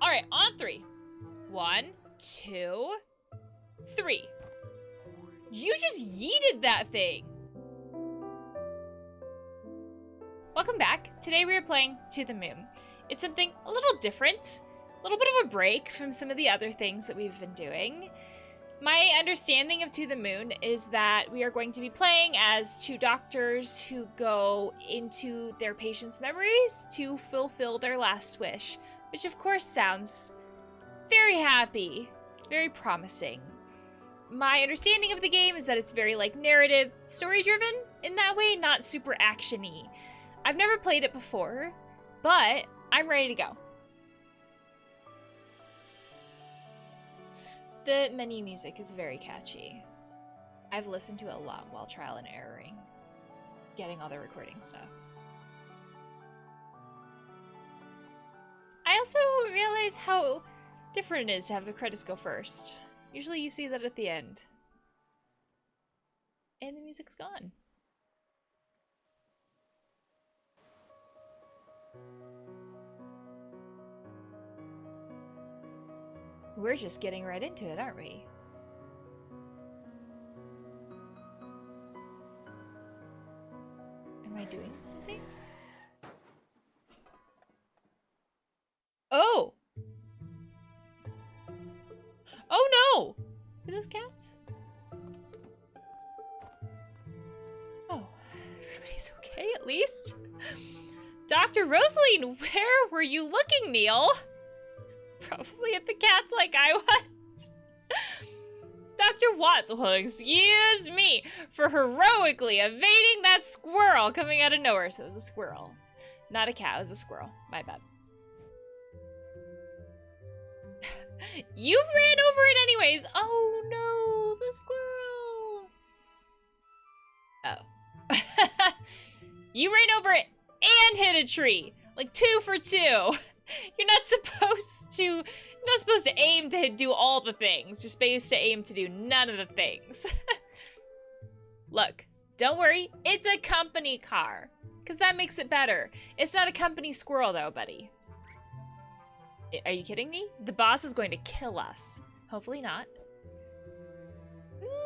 All right, on 3. 1, 2, 3. You just yeeted that thing. Welcome back. Today we are playing To the Moon. It's something a little different, a little bit of a break from some of the other things that we've been doing. My understanding of To the Moon is that we are going to be playing as 2 doctors who go into their patients' memories to fulfill their last wish, which of course sounds very happy, very promising. My understanding of the game is that it's very like narrative, story-driven in that way, not super action-y. I've never played it before, but I'm ready to go. The menu music is very catchy. I've listened to it a lot while trial and erroring, getting all the recording stuff. I also realize how different it is to have the credits go first. Usually you see that at the end. And the music's gone. We're just getting right into it, aren't we? Am I doing something? Oh! Oh no! Are those cats? Oh, everybody's okay at least. Dr. Rosaline, where were you looking, Neil? Probably at the cats like I was. Dr. Watts, well, excuse me for heroically evading that squirrel coming out of nowhere. So it was a squirrel. Not a cat, it was a squirrel. My bad. You ran over it anyways. Oh no, the squirrel. Oh. You ran over it and hit a tree. Like 2 for 2. You're not supposed to aim to do all the things. You're supposed to aim to do none of the things. Look, don't worry. It's a company car. Because that makes it better. It's not a company squirrel though, buddy. Are you kidding me? The boss is going to kill us. Hopefully not.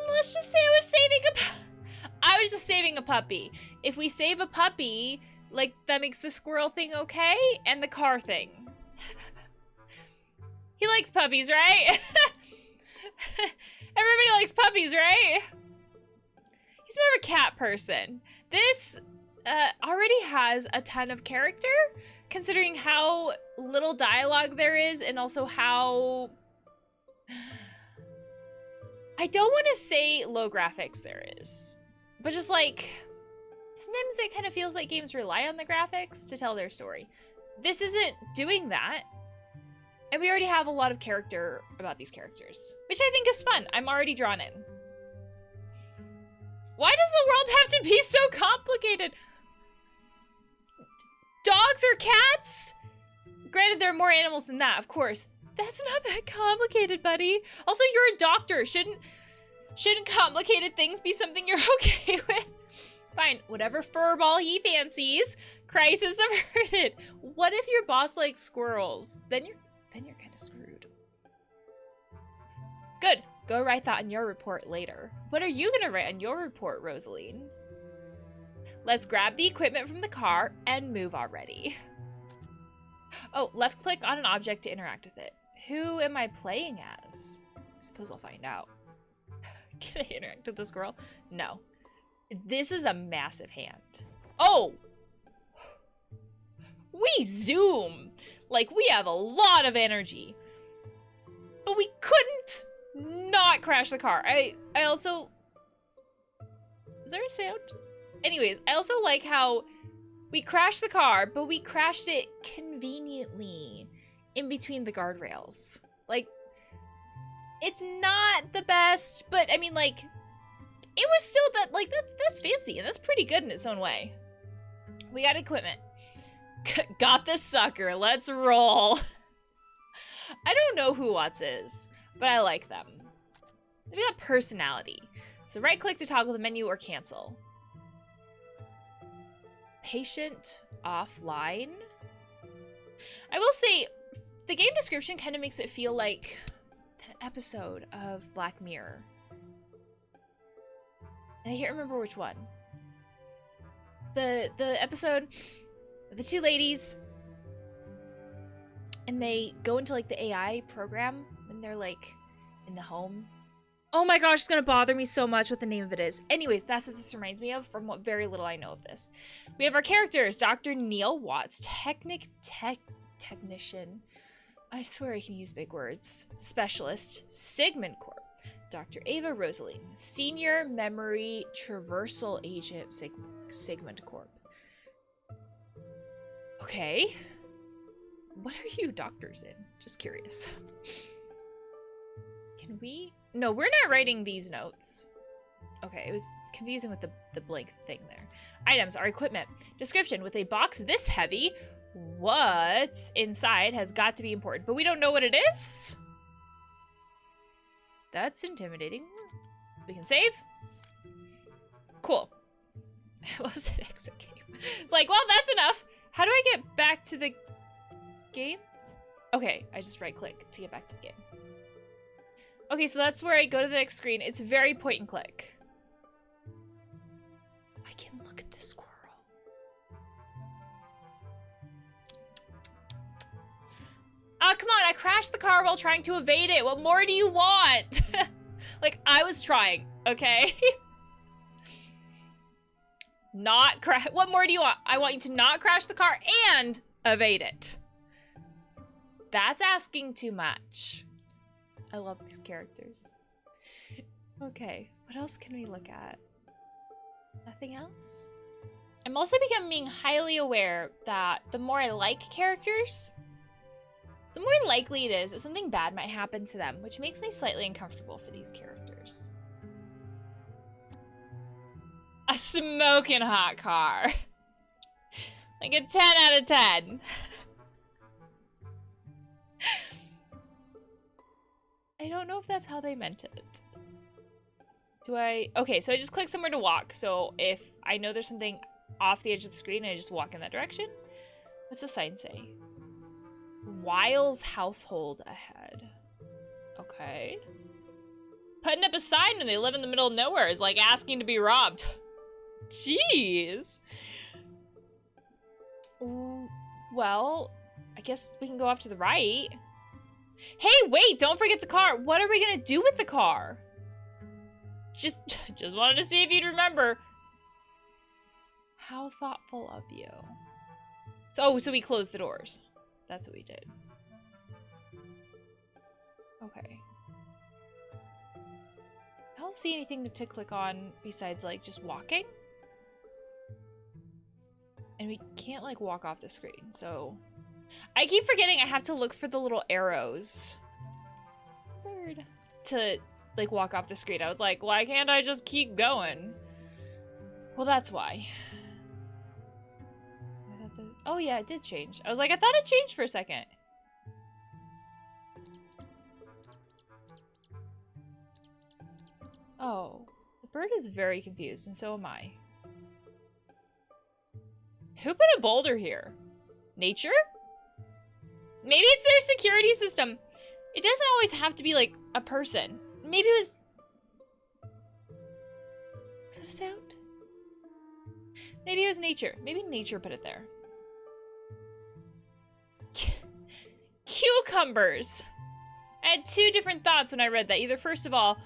Let's just say I was just saving a puppy. If we save a puppy, like, that makes the squirrel thing okay, and the car thing. He likes puppies, right? Everybody likes puppies, right? He's more of a cat person. This already has a ton of character, considering how little dialogue there is, and also how... I don't want to say low graphics there is, but just like... Sometimes it kind of feels like games rely on the graphics to tell their story. This isn't doing that. And we already have a lot of character about these characters, which I think is fun. I'm already drawn in. Why does the world have to be so complicated? Dogs or cats? Granted, there are more animals than that, of course. That's not that complicated, buddy. Also, you're a doctor. Shouldn't complicated things be something you're okay with? Fine, whatever furball he fancies. Crisis averted. What if your boss likes squirrels? Then you're kind of screwed. Good. Go write that in your report later. What are you gonna write in your report, Rosaline? Let's grab the equipment from the car and move already. Oh, left click on an object to interact with it. Who am I playing as? I suppose I'll find out. Can I interact with the squirrel? No. This is a massive hand. Oh! We zoom! Like, we have a lot of energy. But we couldn't not crash the car. I also... Is there a sound? Anyways, I also like how we crashed the car, but we crashed it conveniently in between the guardrails. Like, it's not the best, but I mean, like... It was still that, like, that's fancy, and that's pretty good in its own way. We got equipment. Got this sucker, let's roll. I don't know who Watts is, but I like them. They've got personality. So right click to toggle the menu or cancel. Patient offline. I will say, the game description kind of makes it feel like that episode of Black Mirror. And I can't remember which one. The episode, the two ladies, and they go into like the AI program, and they're like in the home. Oh my gosh, it's gonna bother me so much what the name of it is. Anyways, that's what this reminds me of from what very little I know of this. We have our characters, Dr. Neil Watts, technician. I swear I can use big words. Specialist, Sigmund Corp. Dr. Ava Rosaline, Senior Memory Traversal Agent, Sigmund Corp. Okay. What are you doctors in? Just curious. Can we? No, we're not writing these notes. Okay, it was confusing with the blank thing there. Items are equipment. Description: with a box this heavy, what's inside has got to be important, but we don't know what it is? That's intimidating. We can save. Cool. What was it? Exit game. It's like, well, that's enough. How do I get back to the game? Okay, I just right click to get back to the game. Okay, so that's where I go to the next screen. It's very point and click. I can look at this squirrel. Oh, come on, I crashed the car while trying to evade it. What more do you want? Like, I was trying, okay? Not crash. What more do you want? I want you to not crash the car and evade it. That's asking too much. I love these characters. Okay, what else can we look at? Nothing else? I'm also becoming highly aware that the more I like characters, the more likely it is that something bad might happen to them, which makes me slightly uncomfortable for these characters. A smoking hot car. Like a 10 out of 10. I don't know if that's how they meant it. Do I? Okay, so I just click somewhere to walk. So if I know there's something off the edge of the screen, I just walk in that direction. What's the sign say? Wiles household ahead. Okay. Putting up a sign when they live in the middle of nowhere is like asking to be robbed. Jeez. Well, I guess we can go off to the right. Hey, wait, don't forget the car. What are we gonna do with the car? Just wanted to see if you'd remember. How thoughtful of you. So we closed the doors. That's what we did. Okay. I don't see anything to click on besides like just walking. And we can't like walk off the screen, so I keep forgetting I have to look for the little arrows. Weird. To like walk off the screen. I was like, why can't I just keep going? Well, that's why. Oh yeah, it did change. I was like, I thought it changed for a second. Oh, the bird is very confused, and so am I. Who put a boulder here? Nature? Maybe it's their security system. It doesn't always have to be like a person. Maybe it was... Is that a sound? Maybe it was nature. Maybe nature put it there. Cucumbers. I had two different thoughts when I read that. Either, first of all,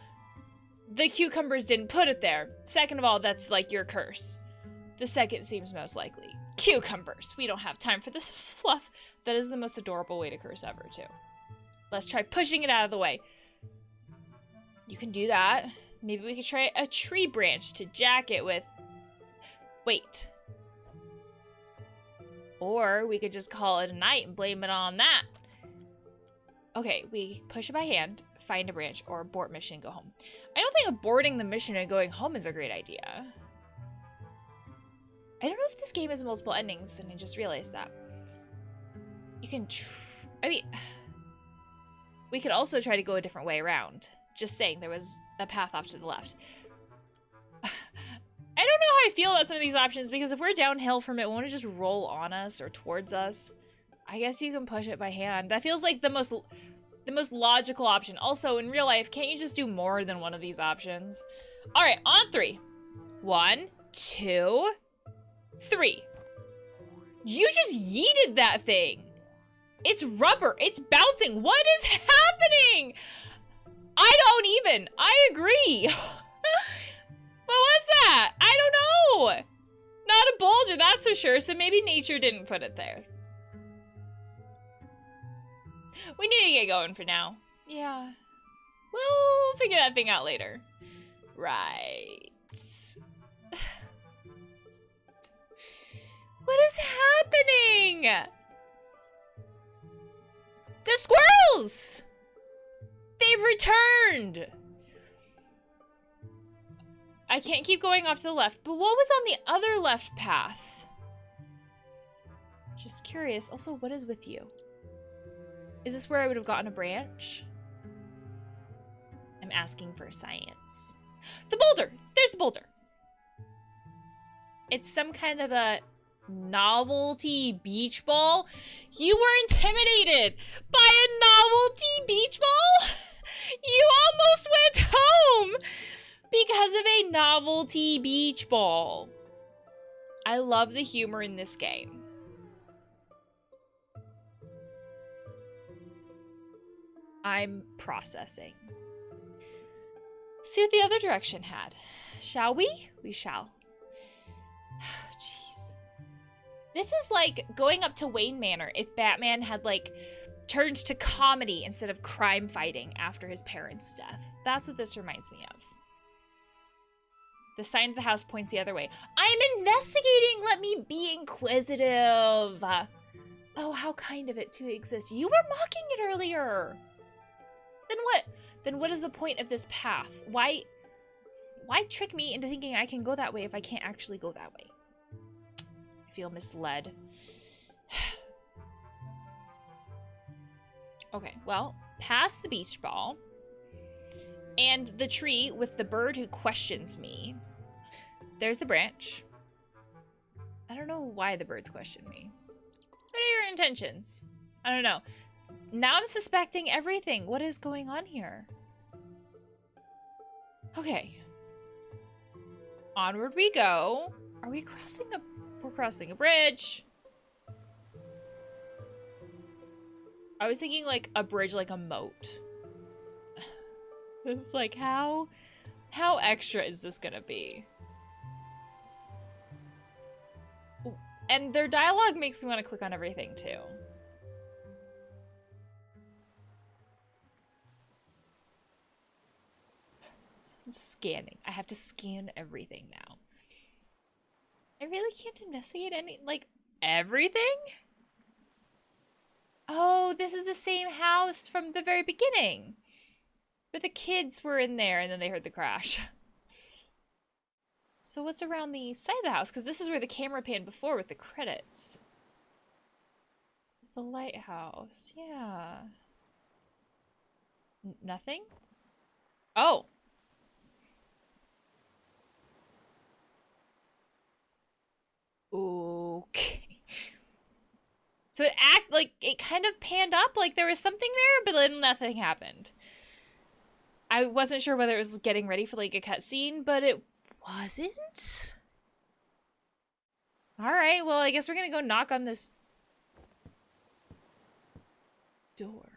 the cucumbers didn't put it there. Second of all, that's like your curse. The second seems most likely. Cucumbers. We don't have time for this fluff. That is the most adorable way to curse ever, too. Let's try pushing it out of the way. You can do that. Maybe we could try a tree branch to jack it with. Wait. Or we could just call it a night and blame it on that. Okay, we push it by hand, find a branch, or abort mission and go home. I don't think aborting the mission and going home is a great idea. I don't know if this game has multiple endings, and I just realized that. You can I mean, we could also try to go a different way around. Just saying, there was a path off to the left. I don't know how I feel about some of these options, because if we're downhill from it, won't it just roll on us or towards us? I guess you can push it by hand. That feels like the most logical option. Also, in real life, can't you just do more than one of these options? All right, on 3. 1, 2, 3. You just yeeted that thing. It's rubber. It's bouncing. What is happening? I agree. What was that? I don't know. Not a boulder, that's for sure. So maybe nature didn't put it there. We need to get going for now. Yeah. We'll figure that thing out later. Right. What is happening? The squirrels! They've returned! I can't keep going off to the left, but what was on the other left path? Just curious. Also, what is with you? Is this where I would have gotten a branch? I'm asking for science. The boulder! There's the boulder. It's some kind of a novelty beach ball. You were intimidated by a novelty beach ball? You almost went home because of a novelty beach ball. I love the humor in this game. I'm processing. See what the other direction had. Shall we? We shall. Jeez. This is like going up to Wayne Manor if Batman had like turned to comedy instead of crime fighting after his parents' death. That's what this reminds me of. The sign of the house points the other way. I'm investigating. Let me be inquisitive. Oh, how kind of it to exist. You were mocking it earlier. Then what? Then what is the point of this path? Why trick me into thinking I can go that way if I can't actually go that way? I feel misled. Okay, well, past the beach ball and the tree with the bird who questions me. There's the branch. I don't know why the birds question me. What are your intentions? I don't know. Now I'm suspecting everything. What is going on here? Okay. Onward we go. Are we crossing a... We're crossing a bridge. I was thinking like a bridge, like a moat. It's like, how extra is this gonna be? And their dialogue makes me want to click on everything too. So I'm scanning. I have to scan everything now. I really can't investigate any, like, everything? Oh, this is the same house from the very beginning. But the kids were in there and then they heard the crash. So what's around the side of the house? Because this is where the camera panned before with the credits. The lighthouse, yeah. Nothing? Oh. Okay. So it kind of panned up like there was something there, but then nothing happened. I wasn't sure whether it was getting ready for like a cutscene, but it wasn't. All right, well, I guess we're gonna go knock on this door.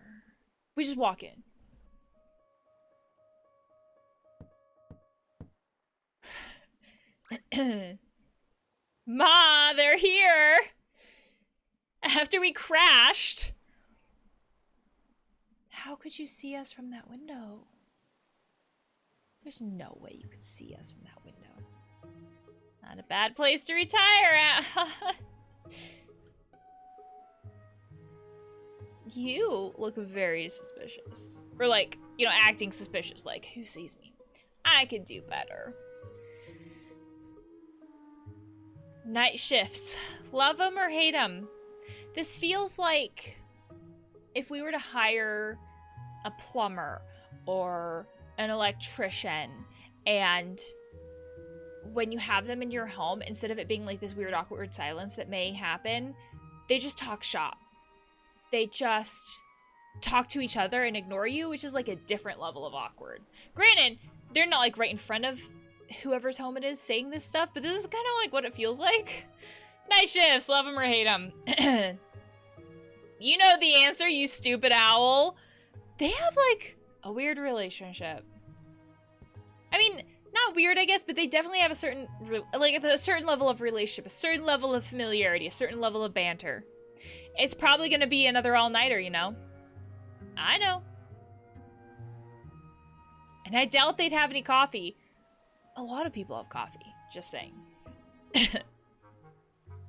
We just walk in. Ma, they're here. After we crashed. How could you see us from that window? There's no way you could see us from that window. Not a bad place to retire at. You look very suspicious. Or like, you know, acting suspicious. Like, who sees me? I could do better. Night shifts. Love them or hate them. This feels like if we were to hire a plumber or an electrician, and when you have them in your home, instead of it being like this weird awkward silence that may happen, they just talk shop. they just talk to each other and ignore you, which is like a different level of awkward. Granted, they're not like right in front of whoever's home it is saying this stuff, but this is kind of like what it feels like. Night shifts, love them or hate them. You know the answer, you stupid owl. They have like a weird relationship. I mean, not weird, I guess, but they definitely have a certain, like a certain level of relationship, a certain level of familiarity, a certain level of banter. It's probably gonna be another all-nighter, you know? I know. And I doubt they'd have any coffee. A lot of people have coffee, just saying.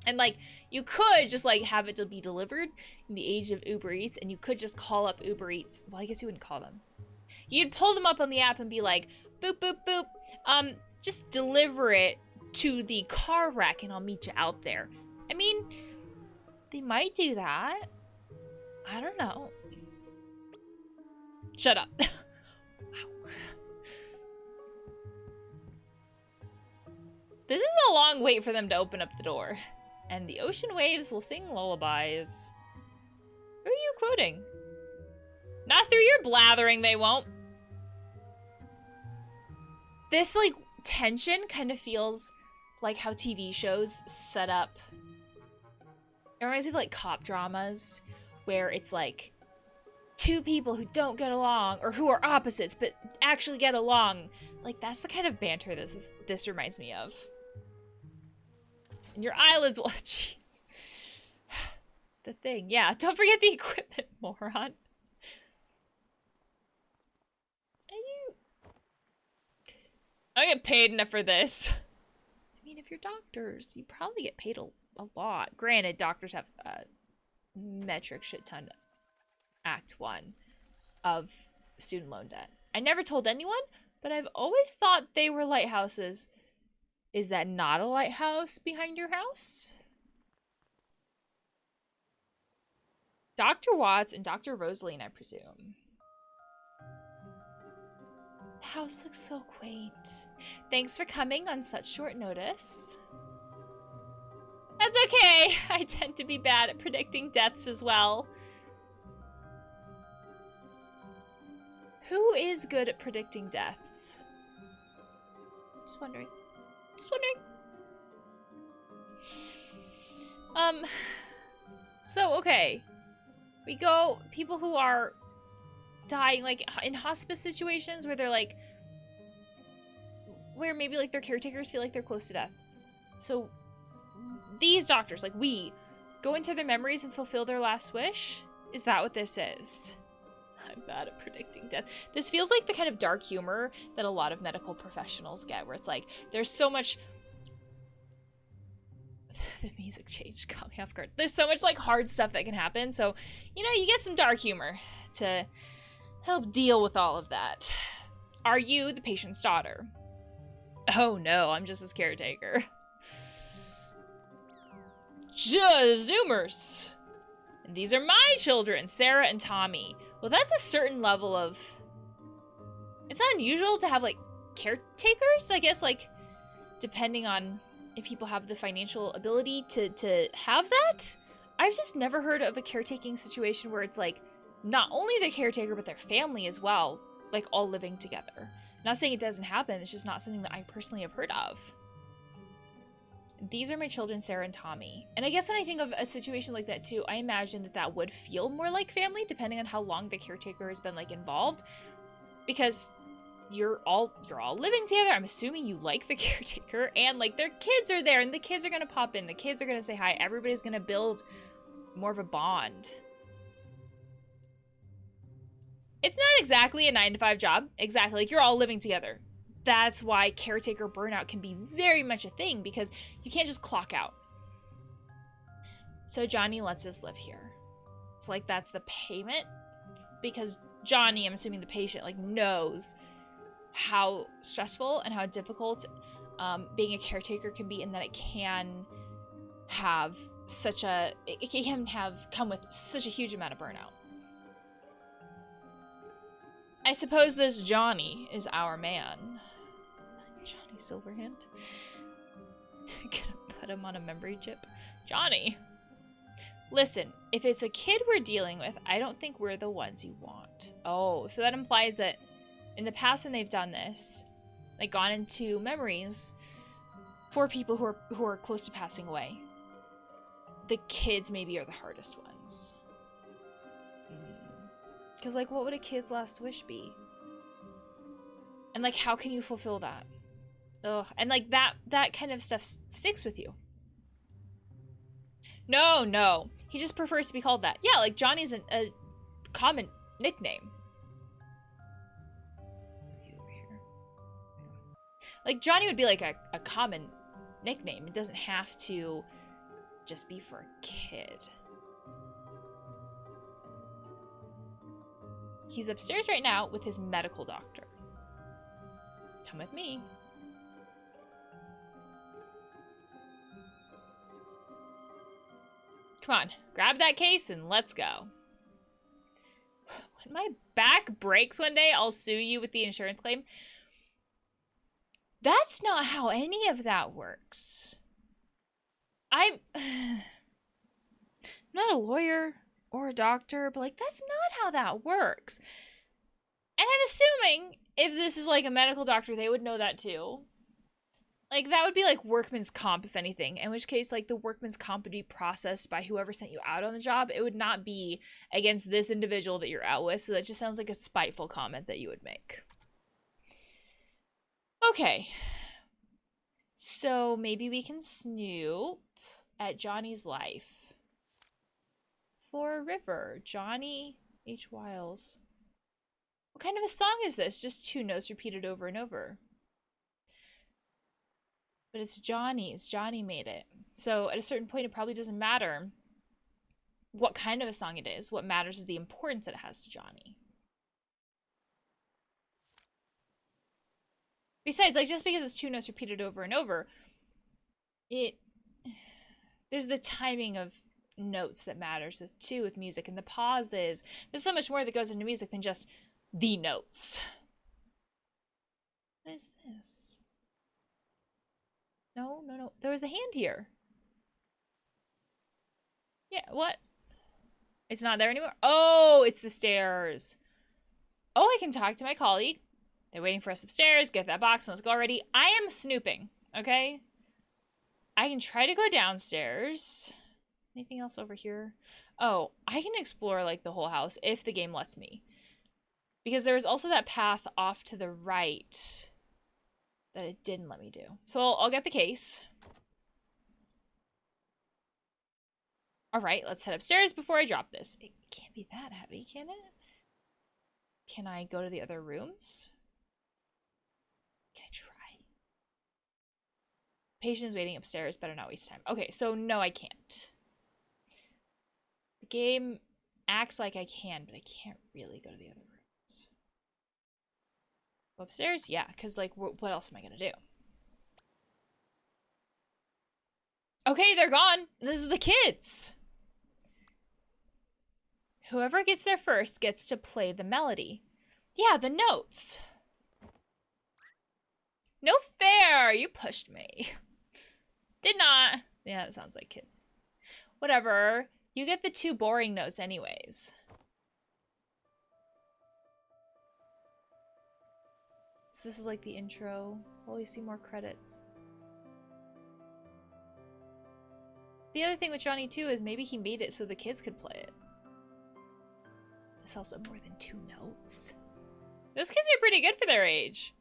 And like, you could just like have it to be delivered in the age of Uber Eats, and you could just call up Uber Eats. Well, I guess you wouldn't call them. You'd pull them up on the app and be like, boop, boop, boop. Just deliver it to the car rack and I'll meet you out there. I mean, they might do that. I don't know. Shut up. Wow. This is a long wait for them to open up the door. And the ocean waves will sing lullabies. Who are you quoting? Not through your blathering, they won't. This, like, tension kind of feels like how TV shows set up. It reminds me of, like, cop dramas, where it's, like, two people who don't get along, or who are opposites, but actually get along. Like, that's the kind of banter this reminds me of. And your eyelids will... Jeez. The thing. Yeah, don't forget the equipment, moron. I don't get paid enough for this. I mean, if you're doctors, you probably get paid a lot. Granted, doctors have a metric shit ton Act 1 of student loan debt. I never told anyone, but I've always thought they were lighthouses. Is that not a lighthouse behind your house? Dr. Watts and Dr. Rosaline, I presume. The house looks so quaint. Thanks for coming on such short notice. That's okay. I tend to be bad at predicting deaths as well. Who is good at predicting deaths? Just wondering. Just wondering. So, okay. We go, people who are dying, like, in hospice situations where they're, like, where maybe, like, their caretakers feel like they're close to death. So, these doctors, like, we, go into their memories and fulfill their last wish? Is that what this is? I'm bad at predicting death. This feels like the kind of dark humor that a lot of medical professionals get, where it's like, there's so much... The music changed, caught me off guard. There's so much, like, hard stuff that can happen, so, you know, you get some dark humor to help deal with all of that. Are you the patient's daughter? Oh no, I'm just his caretaker. Zoomers! And these are my children, Sarah and Tommy. Well, that's a certain level of... It's not unusual to have, like, caretakers, I guess, like, depending on if people have the financial ability to have that. I've just never heard of a caretaking situation where it's, like, not only the caretaker, but their family as well, like, all living together. Not saying it doesn't happen, it's just not something that I personally have heard of. These are my children, Sarah and Tommy. And I guess when I think of a situation like that too, I imagine that that would feel more like family, depending on how long the caretaker has been, like, involved. Because you're all living together. I'm assuming you like the caretaker, and, like, their kids are there, and the kids are gonna pop in, the kids are gonna say hi, everybody's gonna build more of a bond. It's not exactly a 9-to-5 job. Exactly, like, you're all living together. That's why caretaker burnout can be very much a thing, because you can't just clock out. So Johnny lets us live here. It's like, that's the payment, because Johnny, I'm assuming the patient, like, knows how stressful and how difficult being a caretaker can be, and that it can have such a, it can have come with such a huge amount of burnout. I suppose this Johnny is our man. Johnny Silverhand. Gonna put him on a memory chip. Johnny! Listen, if it's a kid we're dealing with, I don't think we're the ones you want. Oh, so that implies that in the past when they've done this, like gone into memories for people who are close to passing away, the kids maybe are the hardest ones. Because, like, what would a kid's last wish be? And, like, how can you fulfill that? Ugh. And, like, that kind of stuff sticks with you. No. He just prefers to be called that. Yeah, like, Johnny's a common nickname. Like, Johnny would be, like, a common nickname. It doesn't have to just be for a kid. He's upstairs right now with his medical doctor. Come with me. Come on, grab that case and let's go. When my back breaks one day, I'll sue you with the insurance claim. That's not how any of that works. I'm not a lawyer or a doctor, but, like, that's not how that works. And I'm assuming if this is, like, a medical doctor, they would know that too. Like, that would be, like, workman's comp, if anything. In which case, like, the workman's comp would be processed by whoever sent you out on the job. It would not be against this individual that you're out with, so that just sounds like a spiteful comment that you would make. Okay. So, maybe we can snoop at Johnny's life. For River, Johnny H. Wiles. What kind of a song is this? Just two notes repeated over and over. But it's Johnny's. Johnny made it. So at a certain point, it probably doesn't matter what kind of a song it is. What matters is the importance that it has to Johnny. Besides, like, just because it's two notes repeated over and over, there's the timing of notes that matters too with music, and the pauses. There's so much more that goes into music than just the notes. What is this? No. There was a hand here. Yeah, what? It's not there anymore? Oh, it's the stairs. Oh, I can talk to my colleague. They're waiting for us upstairs. Get that box and let's go already. I am snooping, okay? I can try to go downstairs. Anything else over here? Oh, I can explore, like, the whole house if the game lets me. Because there was also that path off to the right that it didn't let me do. So I'll get the case. All right, let's head upstairs before I drop this. It can't be that heavy, can it? Can I go to the other rooms? Can I try? Patient is waiting upstairs. Better not waste time. Okay, so no, I can't. The game acts like I can, but I can't really go to the other rooms. Go upstairs? Yeah, because, like, what else am I going to do? Okay, they're gone. This is the kids. Whoever gets there first gets to play the melody. Yeah, the notes. No fair! You pushed me. Did not. Yeah, that sounds like kids. Whatever. You get the two boring notes anyways. So this is like the intro. We'll always see more credits. The other thing with Johnny too is maybe he made it so the kids could play it. It's also more than two notes. Those kids are pretty good for their age.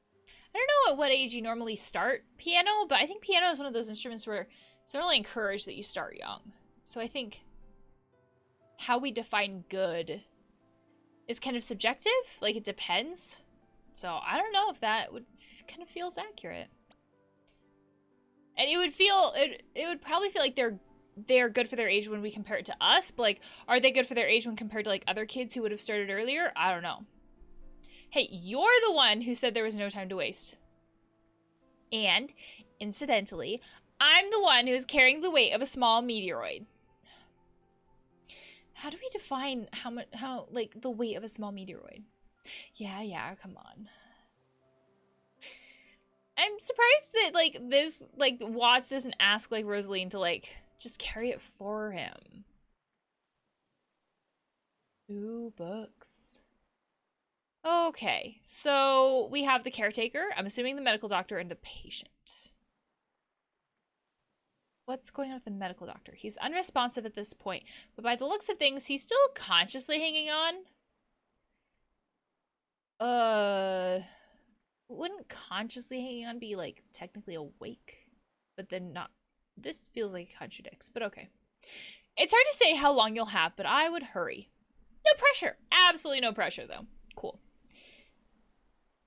I don't know at what age you normally start piano, but I think piano is one of those instruments where it's not really encouraged that you start young. So I think how we define good is kind of subjective. Like, it depends. So I don't know if that would kind of feels accurate. And it would probably feel like they're good for their age when we compare it to us, but, like, are they good for their age when compared to, like, other kids who would have started earlier? I don't know. Hey, you're the one who said there was no time to waste. And, incidentally, I'm the one who is carrying the weight of a small meteoroid. How do we define how like, the weight of a small meteoroid? Yeah, come on. I'm surprised that, like, this, like, Watts doesn't ask, like, Rosaline to, like, just carry it for him. Ooh, books. Okay, so we have the caretaker, I'm assuming the medical doctor, and the patient. What's going on with the medical doctor? He's unresponsive at this point, but by the looks of things, he's still consciously hanging on. Wouldn't consciously hanging on be, like, technically awake? But then not. This feels like it contradicts, but okay. It's hard to say how long you'll have, but I would hurry. No pressure. Absolutely no pressure, though. Cool.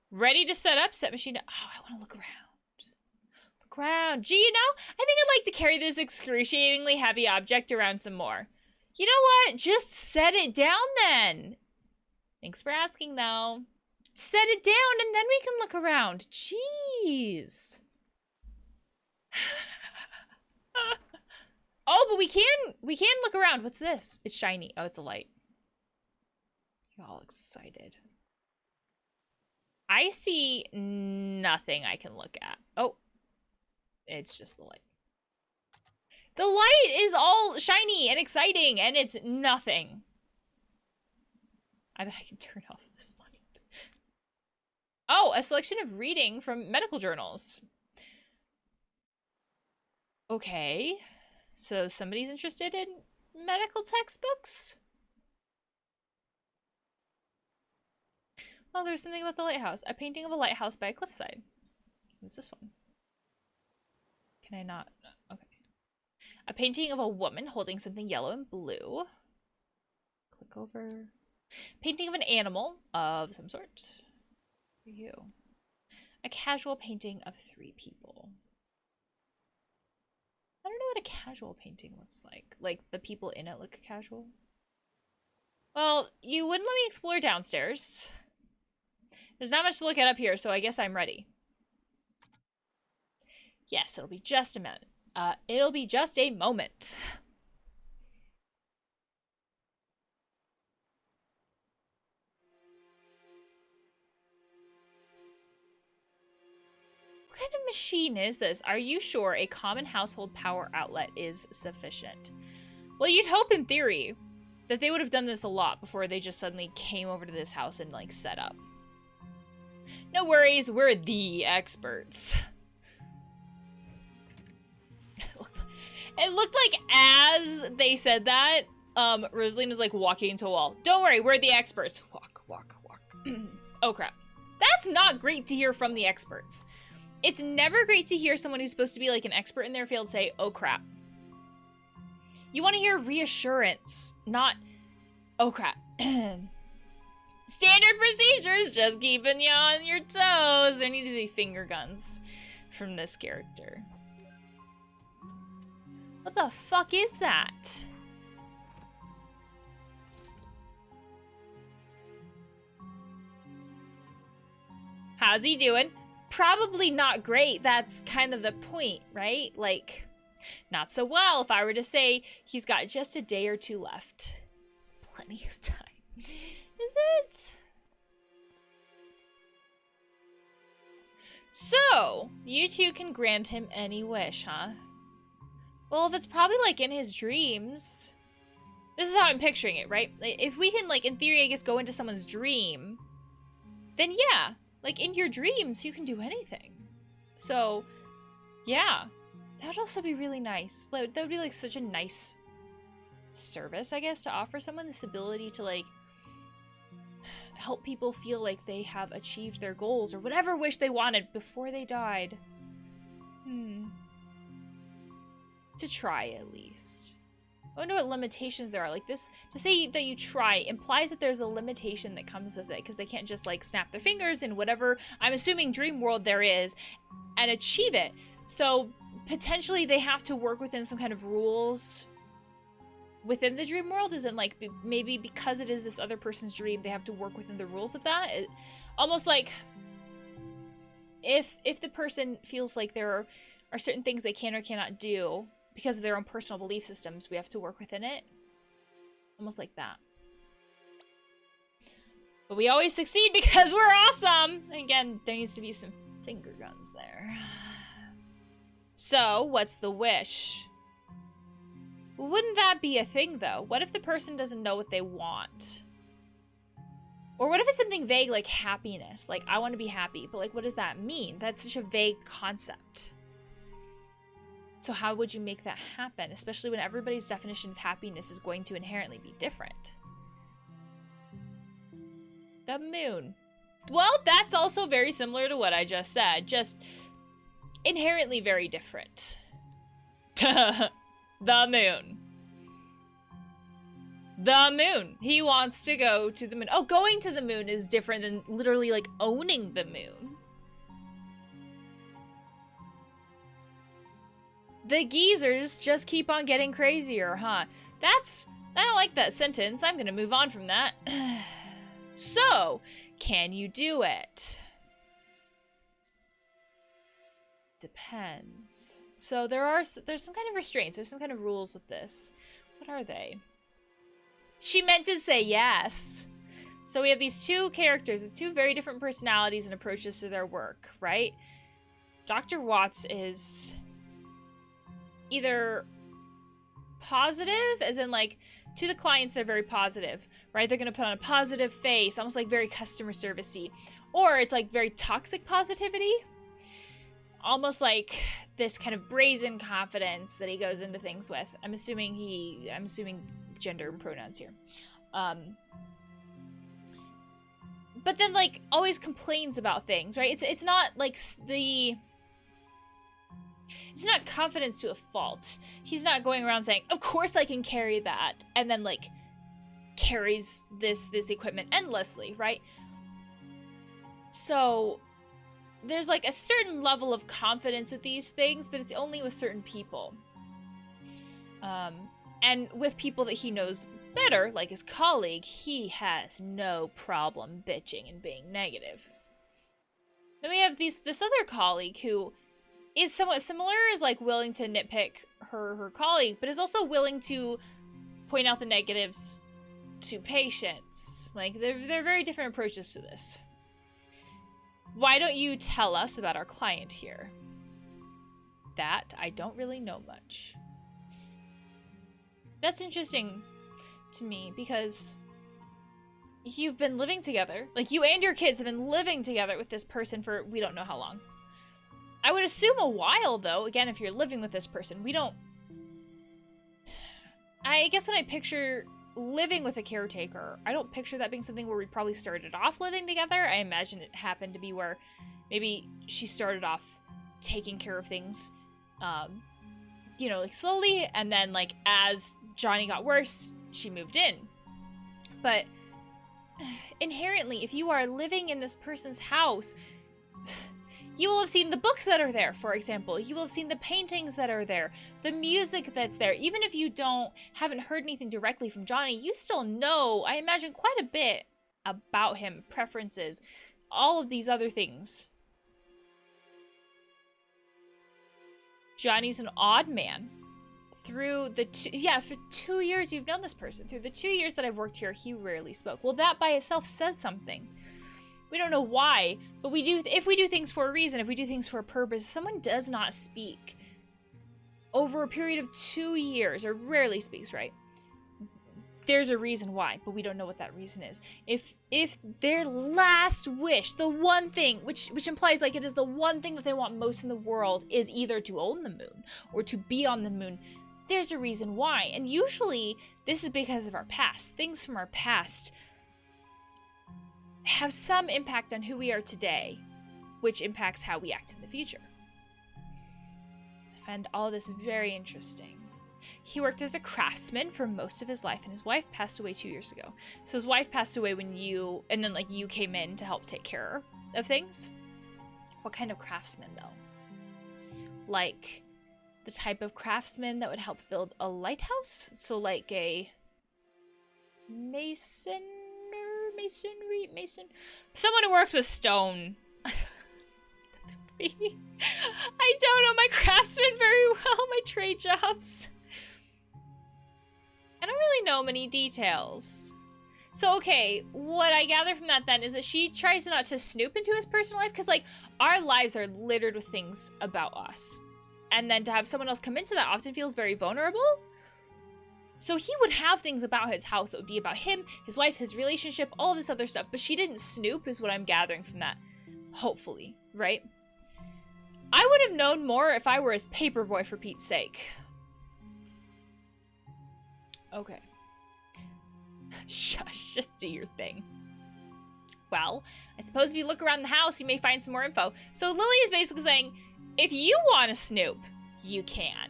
Ready to set up? Set machine. Oh, I want to look around. Look around. Gee, you know, I think I'd like to carry this excruciatingly heavy object around some more. You know what? Just set it down then. Thanks for asking, though. Set it down and then we can look around. Jeez. Oh, but we can look around. What's this? It's shiny. Oh, it's a light. You're all excited. I see nothing I can look at. Oh, it's just the light. The light is all shiny and exciting, and it's nothing. I bet I can turn off this light. Oh, a selection of reading from medical journals. Okay, so somebody's interested in medical textbooks? Oh, there's something about the lighthouse. A painting of a lighthouse by a cliffside. What's this one? Can I not? Okay. A painting of a woman holding something yellow and blue. Click over. Painting of an animal of some sort. For you. A casual painting of 3 people. I don't know what a casual painting looks like. Like, the people in it look casual. Well, you wouldn't let me explore downstairs. There's not much to look at up here, so I guess I'm ready. Yes, it'll be just a minute. It'll be just a moment. What kind of machine is this? Are you sure a common household power outlet is sufficient? Well, you'd hope in theory that they would have done this a lot before they just suddenly came over to this house and, like, set up. No worries, we're the experts. It looked like as they said that, Rosaline was like walking into a wall. Don't worry, we're the experts. Walk, walk, walk. Oh crap. That's not great to hear from the experts. It's never great to hear someone who's supposed to be like an expert in their field say, oh crap. You want to hear reassurance, not, oh crap. Standard procedures, just keeping you on your toes. There need to be finger guns from this character. What the fuck is that? How's he doing? Probably not great. That's kind of the point, right? Like, not so well if I were to say he's got just a day or 2 left. It's plenty of time. Is it? So, you 2 can grant him any wish, huh? Well, if it's probably, like, in his dreams. This is how I'm picturing it, right? If we can, like, in theory, I guess, go into someone's dream, then yeah. Like, in your dreams, you can do anything. So, yeah. That would also be really nice. That would be, like, such a nice service, I guess, to offer someone this ability to, like, help people feel like they have achieved their goals or whatever wish they wanted before they died. To try, at least. I wonder what limitations there are. Like this, to say that you try implies that there's a limitation that comes with it, because they can't just like snap their fingers in whatever, I'm assuming, dream world there is and achieve it. So potentially they have to work within some kind of rules within the dream world. Isn't like maybe because it is this other person's dream, they have to work within the rules of that. Almost like if the person feels like there are certain things they can or cannot do because of their own personal belief systems, we have to work within it. Almost like that. But we always succeed because we're awesome! Again, there needs to be some finger guns there. So, what's the wish? Wouldn't that be a thing, though? What if the person doesn't know what they want? Or what if it's something vague like happiness? Like, I want to be happy, but like, what does that mean? That's such a vague concept. So how would you make that happen? Especially when everybody's definition of happiness is going to inherently be different. The moon. Well, that's also very similar to what I just said. Just inherently very different. The moon. The moon. He wants to go to the moon. Oh, going to the moon is different than literally like owning the moon. The geezers just keep on getting crazier, huh? I don't like that sentence. I'm gonna move on from that. So, can you do it? Depends. So there's some kind of restraints. There's some kind of rules with this. What are they? She meant to say yes. So we have these two characters with two very different personalities and approaches to their work, right? Dr. Watts is either positive, as in like, to the clients, they're very positive, right? They're going to put on a positive face, almost like very customer servicey. Or it's like very toxic positivity. Almost like this kind of brazen confidence that he goes into things with. I'm assuming gender and pronouns here. But then like always complains about things, right? It's not like it's not confidence to a fault. He's not going around saying, of course I can carry that, and then like carries this equipment endlessly, right? So there's like a certain level of confidence with these things, but it's only with certain people. And with people that he knows better, like his colleague, he has no problem bitching and being negative. Then we have this other colleague who is somewhat similar, is like willing to nitpick her colleague, but is also willing to point out the negatives to patients. Like, they're very different approaches to this. Why don't you tell us about our client here? That I don't really know much. That's interesting to me because you've been living together. Like, you and your kids have been living together with this person for we don't know how long. I would assume a while, though. Again, if you're living with this person, I guess when I picture living with a caretaker, I don't picture that being something where we probably started off living together. I imagine it happened to be where maybe she started off taking care of things, like slowly, and then like as Johnny got worse, she moved in. But inherently, if you are living in this person's house, you will have seen the books that are there, for example. You will have seen the paintings that are there, the music that's there. Even if you haven't heard anything directly from Johnny, you still know, I imagine, quite a bit about him, preferences, all of these other things. Johnny's an odd man. For 2 years you've known this person. Through the 2 years that I've worked here, he rarely spoke. Well, that by itself says something. We don't know why, but if we do things for a reason, if we do things for a purpose, if someone does not speak over a period of 2 years, or rarely speaks, right? There's a reason why, but we don't know what that reason is. If their last wish, the one thing, which implies like it is the one thing that they want most in the world, is either to own the moon or to be on the moon, there's a reason why. And usually this is because of our past. Things from our past have some impact on who we are today, which impacts how we act in the future. I find all of this very interesting. He worked as a craftsman for most of his life, and his wife passed away 2 years ago. So his wife passed away when you came in to help take care of things. What kind of craftsman, though? Like the type of craftsman that would help build a lighthouse? So like a mason? Someone who works with stone. I don't know my craftsmen very well, my trade jobs. I don't really know many details. So, okay, what I gather from that then is that she tries not to snoop into his personal life, because, like, our lives are littered with things about us. And then to have someone else come into that often feels very vulnerable. So he would have things about his house that would be about him, his wife, his relationship, all this other stuff. But she didn't snoop is what I'm gathering from that. Hopefully, right? I would have known more if I were his paperboy, for Pete's sake. Okay. Shush, just do your thing. Well, I suppose if you look around the house, you may find some more info. So Lily is basically saying, if you want to snoop, you can.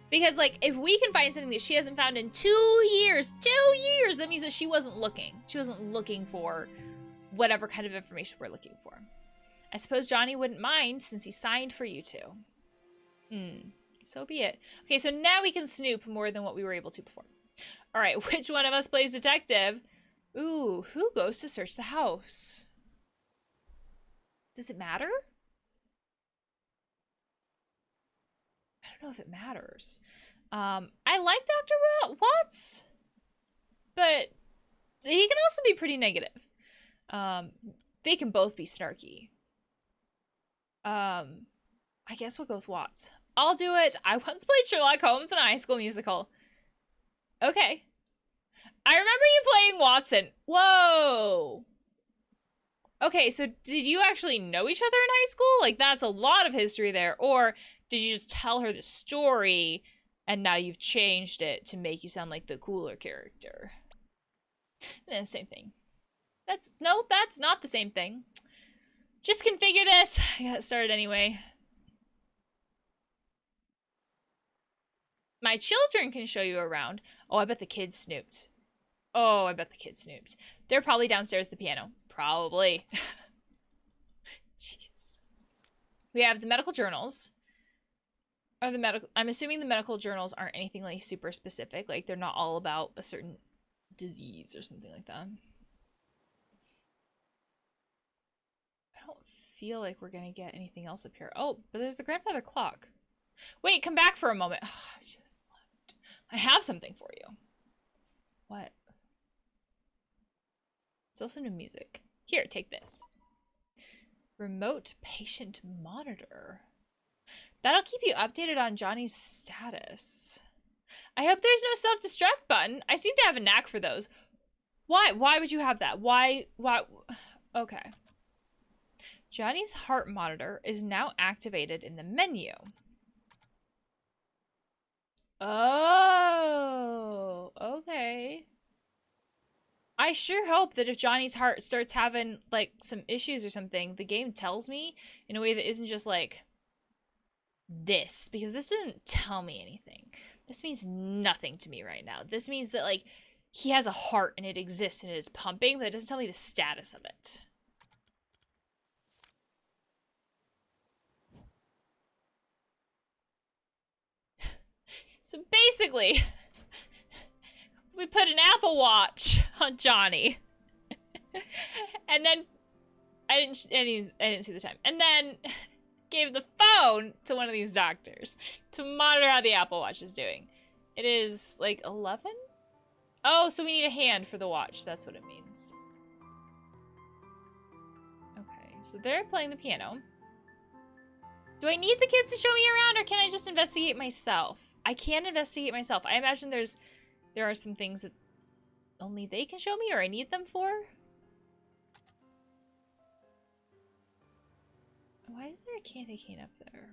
Because, like, if we can find something that she hasn't found in 2 years, that means that she wasn't looking. She wasn't looking for whatever kind of information we're looking for. I suppose Johnny wouldn't mind since he signed for you two. So be it. Okay, so now we can snoop more than what we were able to before. All right, which one of us plays detective? Ooh, who goes to search the house? Does it matter? I don't know if it matters. I like Dr. Watts, but he can also be pretty negative. They can both be snarky. I guess we'll go with Watts. I'll do it. I once played Sherlock Holmes in a High School Musical. Okay. I remember you playing Watson. Whoa. Okay, so did you actually know each other in high school? Like, that's a lot of history there. Or did you just tell her the story and now you've changed it to make you sound like the cooler character? Same thing. That's not the same thing. Just configure this. I got it started anyway. My children can show you around. Oh, I bet the kids snooped. They're probably downstairs at the piano. Probably. Jeez. We have the medical journals. I'm assuming the medical journals aren't anything like super specific. Like they're not all about a certain disease or something like that. I don't feel like we're gonna get anything else up here. Oh, but there's the grandfather clock. Wait, come back for a moment. Oh, I just left. I have something for you. What? It's also new music. Here, take this. Remote patient monitor. That'll keep you updated on Johnny's status. I hope there's no self-destruct button. I seem to have a knack for those. Why? Why would you have that? Why? Okay. Johnny's heart monitor is now activated in the menu. Oh, okay. I sure hope that if Johnny's heart starts having, like, some issues or something, the game tells me in a way that isn't just, like, this. Because this doesn't tell me anything. This means nothing to me right now. This means that, like, he has a heart and it exists and it is pumping, but it doesn't tell me the status of it. So basically, we put an Apple Watch on Johnny. And then I didn't see the time. And then gave the phone to one of these doctors to monitor how the Apple Watch is doing. It is like 11? Oh, so we need a hand for the watch. That's what it means. Okay, so they're playing the piano. Do I need the kids to show me around, or can I just investigate myself? I can investigate myself. I imagine there are some things that only they can show me, or I need them for. Why is there a candy cane up there?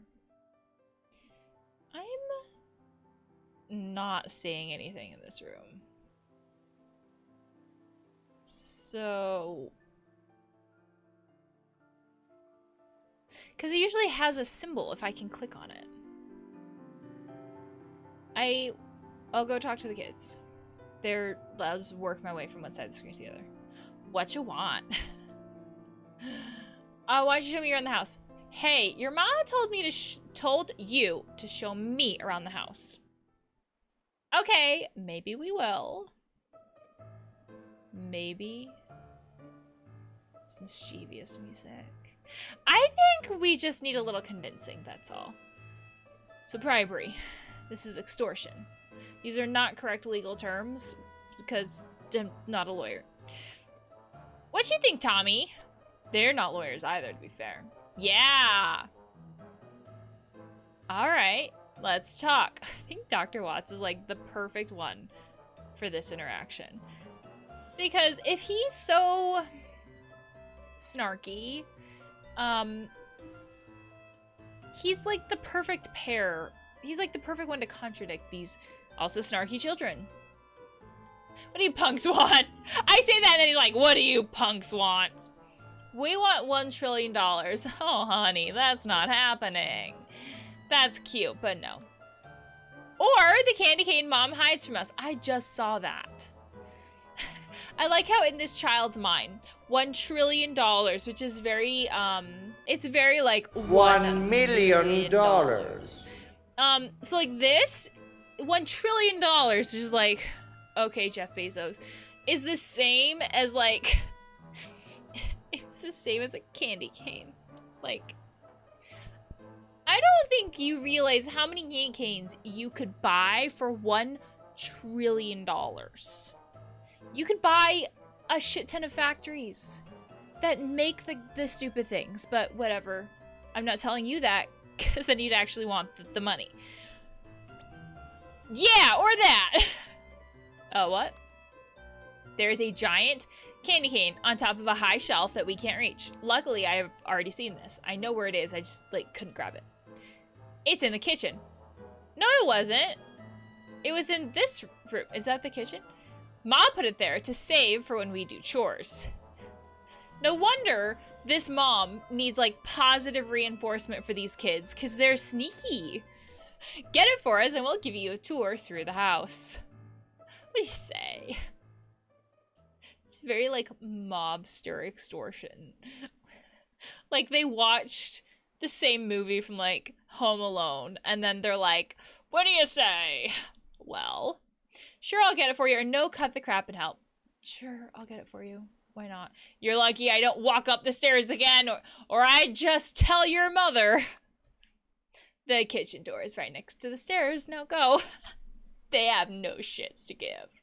I'm not seeing anything in this room. So... because it usually has a symbol if I can click on it. I'll go talk to the kids. I'll just work my way from one side of the screen to the other. What you want? Why don't you show me around the house? Hey, your mom told you to show me around the house. Okay, maybe we will. Maybe. It's mischievous music. I think we just need a little convincing, that's all. So bribery. This is extortion. These are not correct legal terms because I'm not a lawyer. What you think, Tommy? They're not lawyers either, to be fair. Yeah. All right. Let's talk. I think Dr. Watts is like the perfect one for this interaction. Because if he's so snarky, he's like the perfect pair. He's like the perfect one to contradict these also snarky children. What do you punks want? I say that and then he's like, what do you punks want? We want $1 trillion. Oh, honey, that's not happening. That's cute, but no. Or the candy cane mom hides from us. I just saw that. I like how in this child's mind, $1 trillion, which is very, it's very like $1 million. So like this, $1 trillion, which is like, okay, Jeff Bezos, is the same as like, it's the same as a candy cane. Like, I don't think you realize how many candy canes you could buy for $1 trillion. You could buy a shit ton of factories that make the stupid things, but whatever. I'm not telling you that, because then you'd actually want the money. Yeah, or that. Oh, what? There's a giant candy cane on top of a high shelf that we can't reach. Luckily, I have already seen this. I know where it is. I just, like, couldn't grab it. It's in the kitchen. No, it wasn't. It was in this room. Is that the kitchen? Mom put it there to save for when we do chores. No wonder this mom needs, like, positive reinforcement for these kids, because they're sneaky. Get it for us, and we'll give you a tour through the house. What do you say? It's very, like, mobster extortion. Like, they watched the same movie from, like, Home Alone, and then they're like, what do you say? Well, sure, I'll get it for you, or no, cut the crap and help. Sure, I'll get it for you. Why not? You're lucky I don't walk up the stairs again, or I just tell your mother. The kitchen door is right next to the stairs. Now go. They have no shits to give.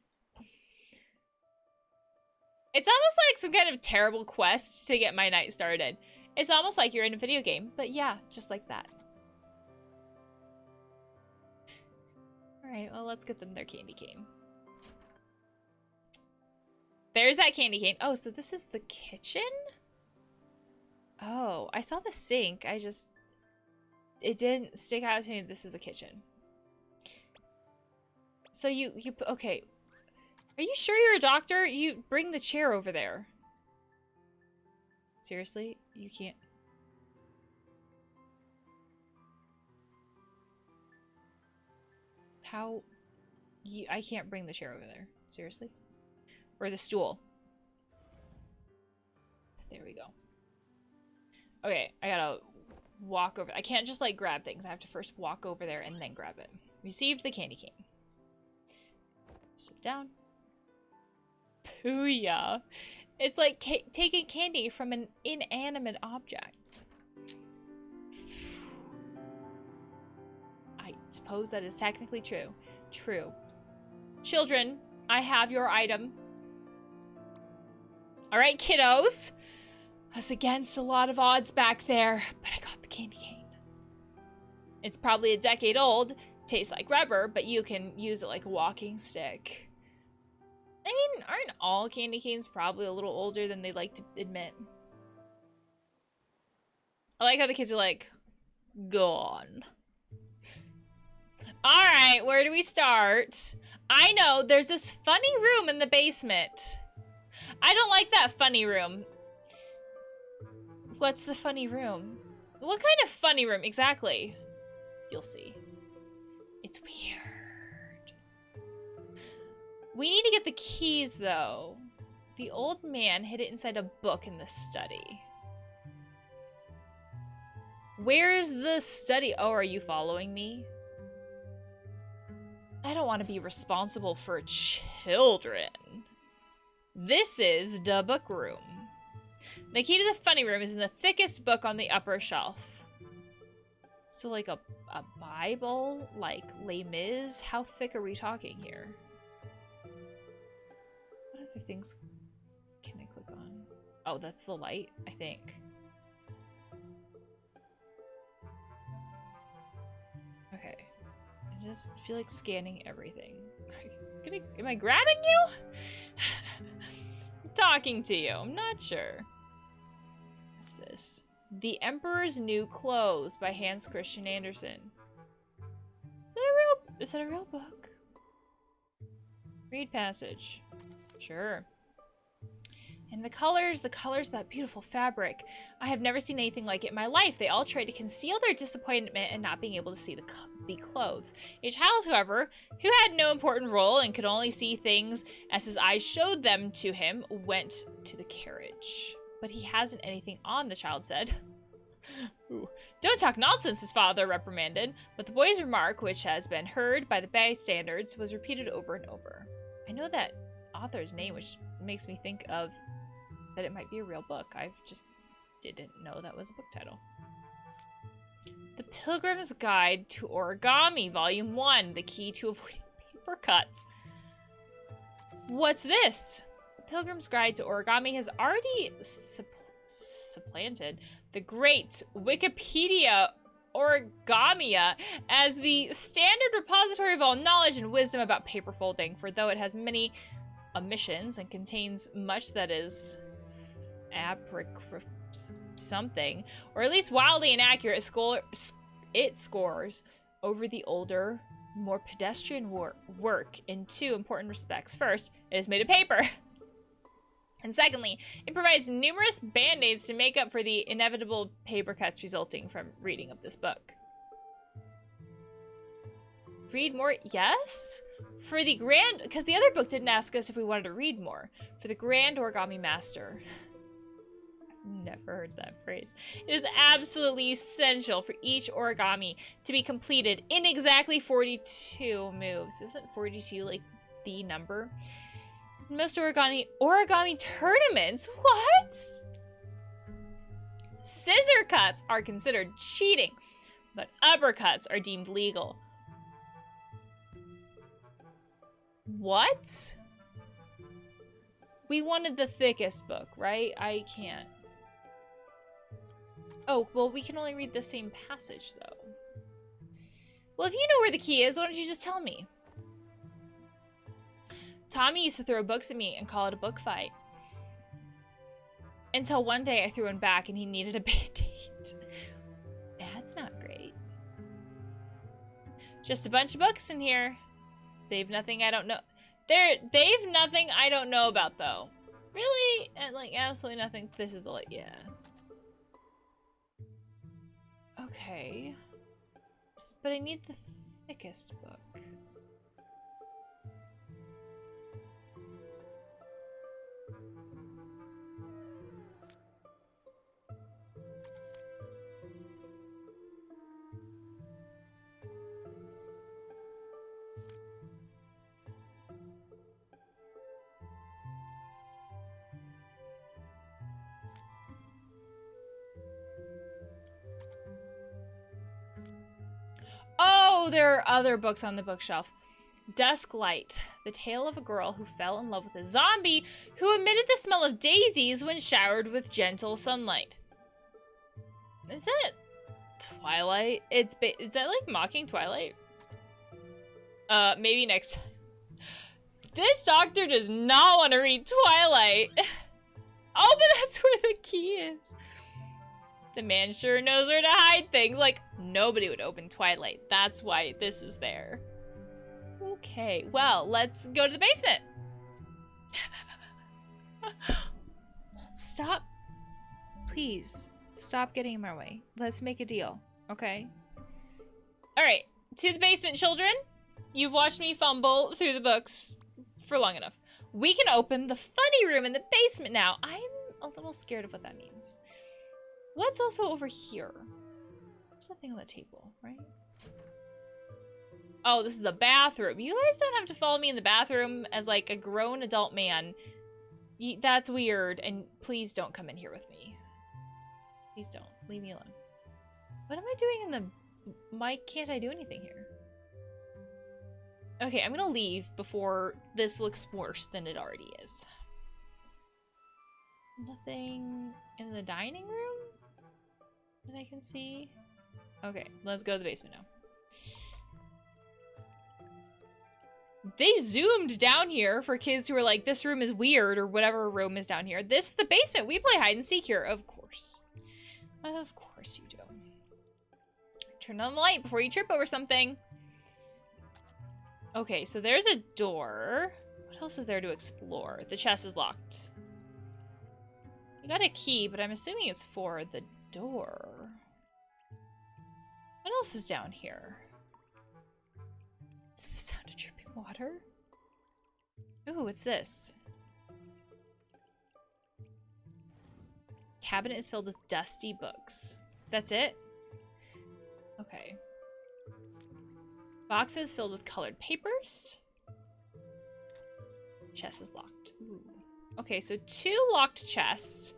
It's almost like some kind of terrible quest to get my night started. It's almost like you're in a video game, but yeah, just like that. Alright, well, let's get them their candy cane. There's that candy cane. Oh, so this is the kitchen? Oh, I saw the sink. It didn't stick out to me this is a kitchen. So okay. Are you sure you're a doctor? You bring the chair over there. Seriously? You can't. How? I can't bring the chair over there. Seriously? Or the stool. There we go. Okay, I gotta walk over. I can't just like grab things. I have to first walk over there and then grab it. Receive the candy cane. Sit down. Pooya. It's like taking candy from an inanimate object. I suppose that is technically true. True. Children, I have your item. Alright, kiddos. I was against a lot of odds back there, but I got the candy cane. It's probably a decade old, tastes like rubber, but you can use it like a walking stick. I mean, aren't all candy canes probably a little older than they like to admit? I like how the kids are like, gone. Alright, where do we start? I know, there's this funny room in the basement. I don't like that funny room. What's the funny room? What kind of funny room? Exactly. You'll see. It's weird. We need to get the keys, though. The old man hid it inside a book in the study. Where's the study? Oh, are you following me? I don't want to be responsible for children. This is the book room. The key to the funny room is in the thickest book on the upper shelf. So like a Bible? Like Les Mis? How thick are we talking here? What other things can I click on? Oh, that's the light, I think. Okay. I just feel like scanning everything. Am I grabbing you? I'm talking to you. I'm not sure. What's this? The Emperor's New Clothes by Hans Christian Andersen. Is that a real book? Read passage. Sure. And the colors of that beautiful fabric. I have never seen anything like it in my life. They all tried to conceal their disappointment in not being able to see the clothes. A child, however, who had no important role and could only see things as his eyes showed them to him, went to the carriage. But he hasn't anything on, the child said. Ooh. Don't talk nonsense, his father reprimanded. But the boy's remark, which has been heard by the bystanders, was repeated over and over. I know that author's name, which makes me think of that it might be a real book. I just didn't know that was a book title. The Pilgrim's Guide to Origami, Volume 1, The Key to Avoiding Paper Cuts. What's this? The Pilgrim's Guide to Origami has already supplanted the great Wikipedia Origamia as the standard repository of all knowledge and wisdom about paper folding, for though it has many omissions and contains much that is something, or at least wildly inaccurate, it scores over the older, more pedestrian work in two important respects. First, it is made of paper. And secondly, it provides numerous band-aids to make up for the inevitable paper cuts resulting from reading of this book. Read more? Yes? For the grand... Because the other book didn't ask us if we wanted to read more. For the Grand Origami Master. I've never heard that phrase. It is absolutely essential for each origami to be completed in exactly 42 moves. Isn't 42 like the number? Most origami tournaments? What? Scissor cuts are considered cheating, but uppercuts are deemed legal. What? We wanted the thickest book, right? I can't. Oh, well, we can only read the same passage, though. Well, if you know where the key is, why don't you just tell me? Tommy used to throw books at me and call it a book fight. Until one day I threw one back and he needed a band-aid. That's not great. Just a bunch of books in here. They've nothing I don't know. They've nothing I don't know about, though. Really? And, like, absolutely nothing. This is the, like, yeah. Okay. But I need the thickest book. Oh, there are other books on the bookshelf. Dusk Light, the tale of a girl who fell in love with a zombie who emitted the smell of daisies when showered with gentle sunlight. Is that Twilight? Is that like mocking Twilight? Maybe next time. This doctor does not want to read Twilight. Oh, but that's where the key is. The man sure knows where to hide things. Like, nobody would open Twilight. That's why this is there. Okay, well, let's go to the basement. Stop. Please, stop getting in my way. Let's make a deal, okay? All right, to the basement, children. You've watched me fumble through the books for long enough. We can open the funny room in the basement now. I'm a little scared of what that means. What's also over here? There's nothing on the table, right? Oh, this is the bathroom. You guys don't have to follow me in the bathroom as like a grown adult man. That's weird, and please don't come in here with me. Please don't. Leave me alone. What am I doing in the... Why can't I do anything here? Okay, I'm gonna leave before this looks worse than it already is. Nothing in the dining room that I can see? Okay, let's go to the basement now. They zoomed down here for kids who are like, this room is weird, or whatever room is down here. This, the basement. We play hide and seek here, of course. Of course you do. Turn on the light before you trip over something. Okay, so there's a door. What else is there to explore? The chest is locked. You got a key, but I'm assuming it's for the door. What else is down here? Is this the sound of dripping water? Ooh, what's this? Cabinet is filled with dusty books. That's it? Okay. Boxes filled with colored papers. Chest is locked. Ooh. Okay, so 2 locked chests.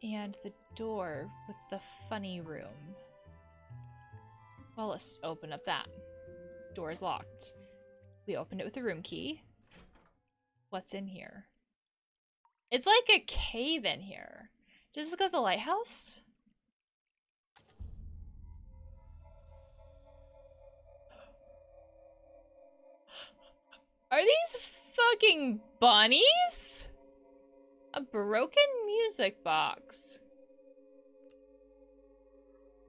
And the door with the funny room. Well, let's open up that. Door is locked. We opened it with a room key. What's in here? It's like a cave in here. Does this go to the lighthouse? Are these fucking bunnies? A broken music box.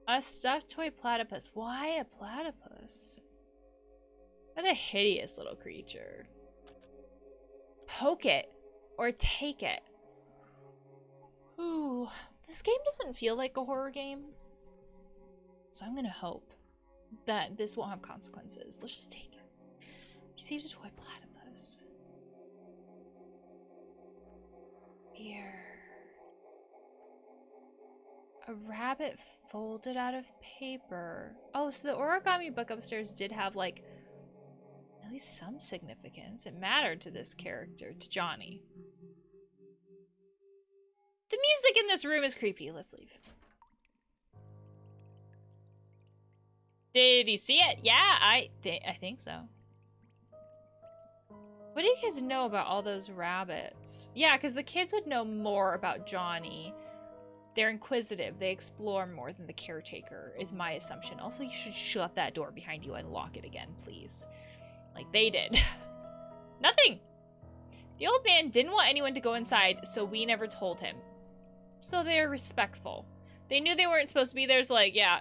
A stuffed toy platypus. Why a platypus? What a hideous little creature. Poke it or take it. Ooh, this game doesn't feel like a horror game. So I'm gonna hope that this won't have consequences. Let's just take it. We saved a toy platypus. Here. A rabbit folded out of paper. Oh, so the origami book upstairs did have, like, at least some significance. It mattered to this character, to Johnny. The music in this room is creepy. Let's leave. Did you see it? Yeah, I think so. What do you guys know about all those rabbits? Yeah, because the kids would know more about Johnny. They're inquisitive. They explore more than the caretaker, is my assumption. Also, you should shut that door behind you and lock it again, please. Like they did. Nothing! The old man didn't want anyone to go inside, so we never told him. So they're respectful. They knew they weren't supposed to be there, so like, yeah,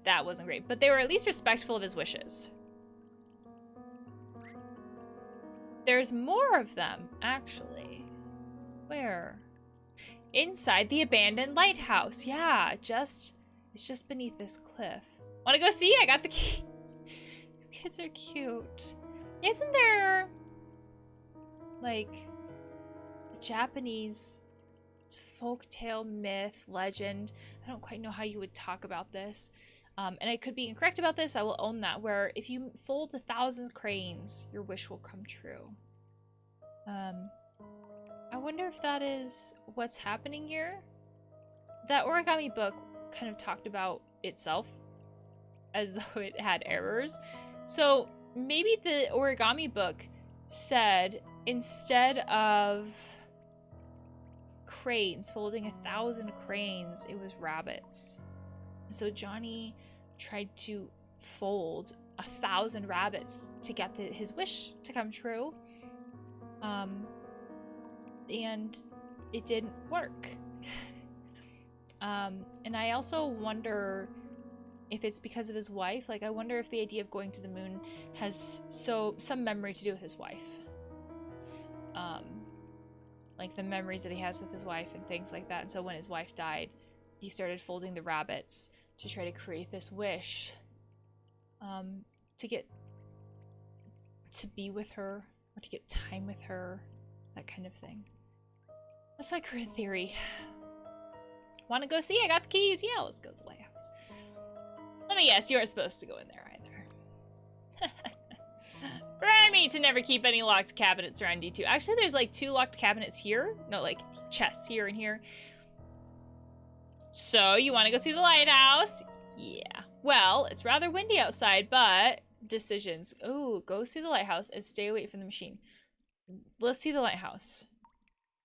that wasn't great. But they were at least respectful of his wishes. There's more of them, actually. Where? Inside the abandoned lighthouse. Yeah, it's just beneath this cliff. Wanna go see? I got the keys. These kids are cute. Isn't there, like, a Japanese folktale, myth, legend? I don't quite know how you would talk about this. And I could be incorrect about this. I will own that. Where if you fold 1,000 cranes, your wish will come true. I wonder if that is what's happening here. That origami book kind of talked about itself as though it had errors. So maybe the origami book said instead of cranes, folding 1,000 cranes, it was rabbits. So Johnny tried to fold 1,000 rabbits to get his wish to come true. And it didn't work. And I also wonder if it's because of his wife. Like, I wonder if the idea of going to the moon has some memory to do with his wife. Like the memories that he has with his wife and things like that. And so when his wife died, he started folding the rabbits to try to create this wish to get to be with her or to get time with her, that kind of thing. That's my current theory. Want to go see? I got the keys. Yeah, let's go to the lighthouse. Let me guess, you aren't supposed to go in there either. Remind me to never keep any locked cabinets around D2. Actually, there's like 2 locked cabinets here. No, like chests here and here. So, you want to go see the lighthouse? Yeah. Well, it's rather windy outside, but decisions. Oh, go see the lighthouse and stay away from the machine. Let's see the lighthouse.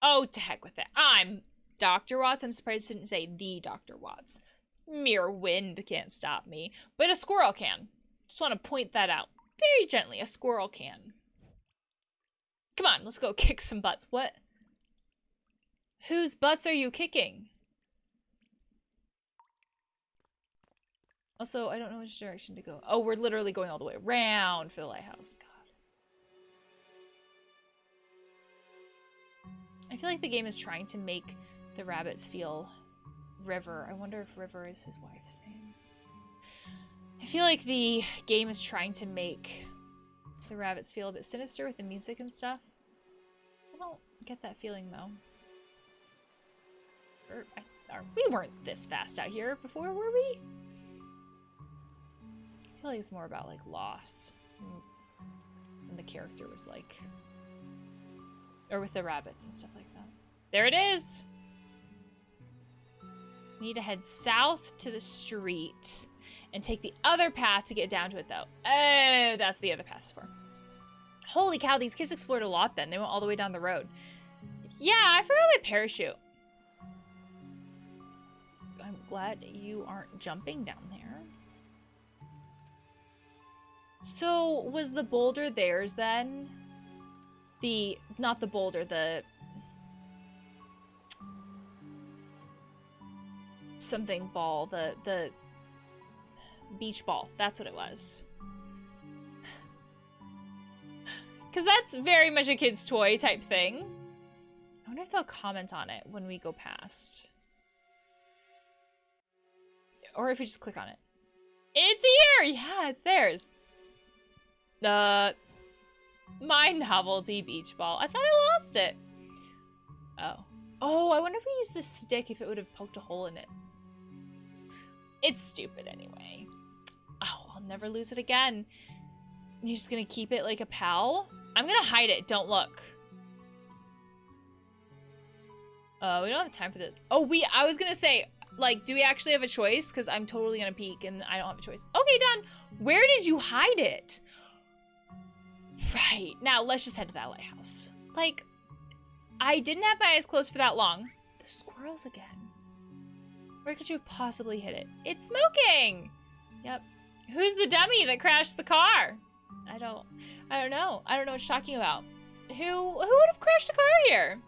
Oh, to heck with it. I'm Dr. Watts. I'm surprised it didn't say the Dr. Watts. Mere wind can't stop me, but a squirrel can. Just want to point that out very gently. A squirrel can. Come on, let's go kick some butts. What? Whose butts are you kicking? Also, I don't know which direction to go. Oh, we're literally going all the way around for the lighthouse. God. I feel like the game is trying to make the rabbits feel River. I wonder if River is his wife's name. I feel like the game is trying to make the rabbits feel a bit sinister with the music and stuff. I don't get that feeling, though. We weren't this fast out here before, were we? I feel like it's more about, like, loss. And the character was, like... Or with the rabbits and stuff like that. There it is! We need to head south to the street and take the other path to get down to it, though. Oh, that's the other path for. Holy cow, these kids explored a lot then. They went all the way down the road. Yeah, I forgot my parachute. I'm glad you aren't jumping down there. So, was the boulder theirs then? Not the boulder, the... something ball, the beach ball. That's what it was. Because that's very much a kid's toy type thing. I wonder if they'll comment on it when we go past. Or if we just click on it. It's here! Yeah, it's theirs. My novelty beach ball. I thought I lost it. Oh. Oh, I wonder if we used the stick, if it would have poked a hole in it. It's stupid anyway. Oh, I'll never lose it again. You're just gonna keep it like a pal? I'm gonna hide it. Don't look. We don't have time for this. Oh, I was gonna say, like, do we actually have a choice? Because I'm totally gonna peek and I don't have a choice. Okay, done. Where did you hide it? Right. Now, let's just head to that lighthouse. Like, I didn't have my eyes closed for that long. The squirrels again. Where could you have possibly hit it? It's smoking! Yep. Who's the dummy that crashed the car? I don't know. I don't know what you're talking about. Who would have crashed a car here?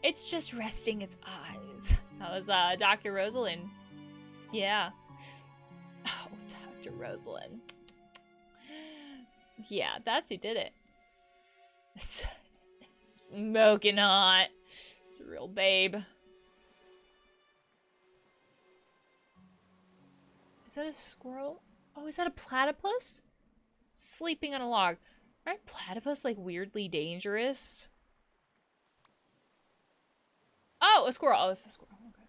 It's just resting its eyes. That was, Dr. Rosalind. Yeah. Oh, Dr. Rosalind. Yeah, that's who did it. Smoking hot. It's a real babe. Is that a squirrel? Oh, is that a platypus? Sleeping on a log. Aren't platypus, like, weirdly dangerous? Oh, a squirrel. Oh, it's a squirrel. Okay.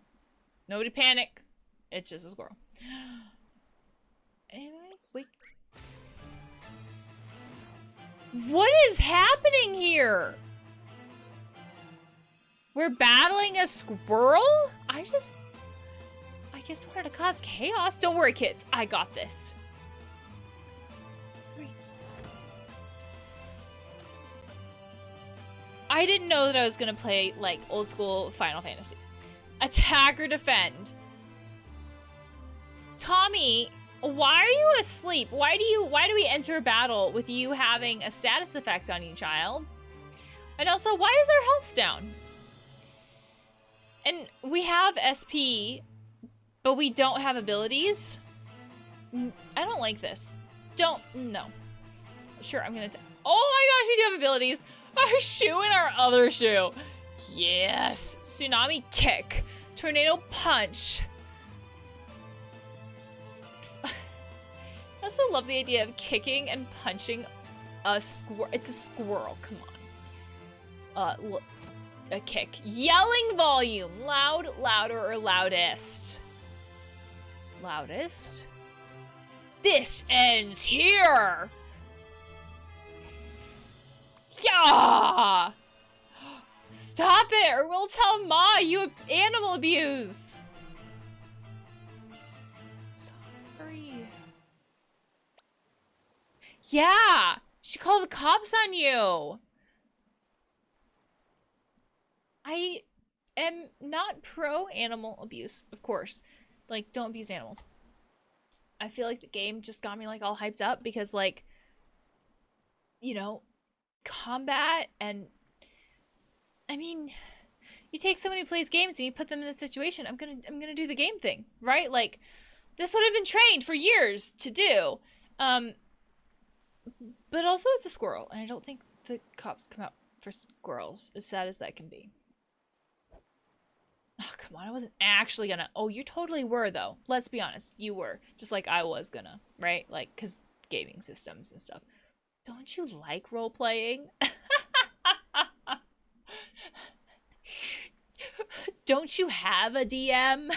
Nobody panic. It's just a squirrel. Anyway, wait. What is happening here? We're battling a squirrel? I guess wanted to cause chaos. Don't worry, kids. I got this. I didn't know that I was gonna play, like, old school Final Fantasy. Attack or defend. Tommy, why are you asleep? Why do we enter a battle with you having a status effect on you, child? And also, why is our health down? And we have SP, but we don't have abilities? I don't like this. No. Sure, I'm gonna oh my gosh, we do have abilities! Our shoe and our other shoe. Yes. Tsunami kick. Tornado punch. I also love the idea of kicking and punching a squirrel. It's a squirrel. Come on. Look. A kick. Yelling volume. Loud, louder, or loudest. Loudest. This ends here. Yeah! Stop it, or we'll tell Ma you animal abuse. Sorry. Yeah! She called the cops on you. I am not pro animal abuse, of course. Like, don't abuse animals. I feel like the game just got me like all hyped up because like, you know, combat and I mean, you take someone who plays games and you put them in this situation, I'm gonna do the game thing, right? Like, this would have been trained for years to do. But also it's a squirrel, and I don't think the cops come out for squirrels, as sad as that can be. Oh, come on, I wasn't actually gonna. Oh, you totally were, though. Let's be honest, you were. Just like I was gonna, right? Like, because gaming systems and stuff. Don't you like role-playing? Don't you have a DM?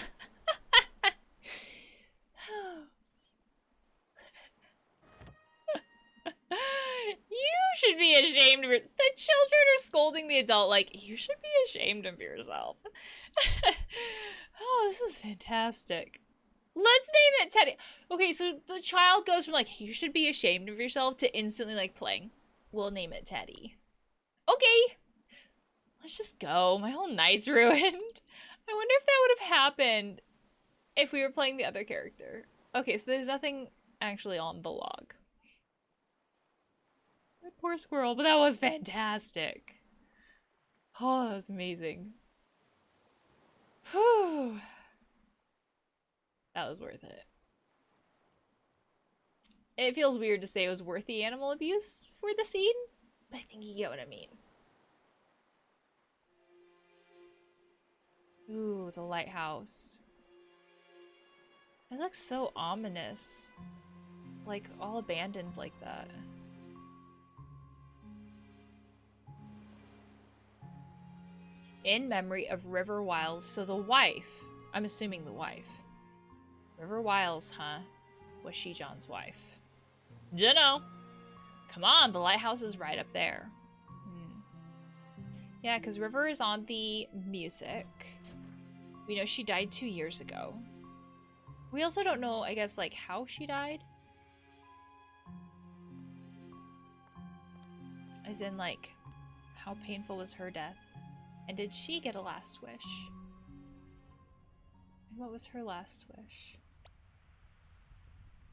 You should be ashamed of your... The children are scolding the adult like, you should be ashamed of yourself. Oh, this is fantastic. Let's name it Teddy. Okay, so the child goes from like, you should be ashamed of yourself to instantly like playing. We'll name it Teddy. Okay. Let's just go. My whole night's ruined. I wonder if that would have happened if we were playing the other character. Okay, so there's nothing actually on the log. That poor squirrel, but that was fantastic. Oh, that was amazing. Whew. That was worth it. It feels weird to say it was worth the animal abuse for the scene, but I think you get what I mean. Ooh, the lighthouse. It looks so ominous. Like, all abandoned like that. In memory of River Wiles, so the wife. I'm assuming the wife. River Wiles, huh? Was she John's wife? Dunno. Come on, the lighthouse is right up there. Yeah, because River is on the music. We know she died 2 years ago. We also don't know, I guess, like, how she died. As in, like, how painful was her death? And did she get a last wish? And what was her last wish?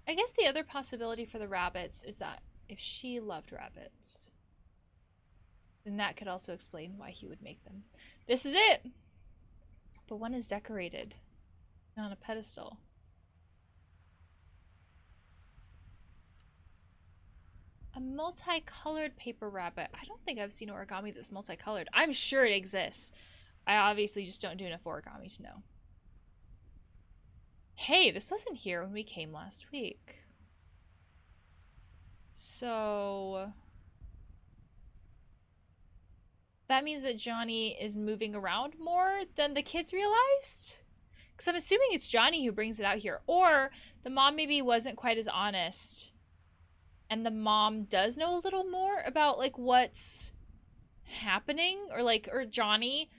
I guess the other possibility for the rabbits is that if she loved rabbits, then that could also explain why he would make them. This is it! But one is decorated on a pedestal. A multicolored paper rabbit. I don't think I've seen origami that's multicolored. I'm sure it exists. I obviously just don't do enough origami to know. Hey, this wasn't here when we came last week. So... that means that Johnny is moving around more than the kids realized? Because I'm assuming it's Johnny who brings it out here. Or the mom maybe wasn't quite as honest. And the mom does know a little more about, like, what's happening. Or Johnny.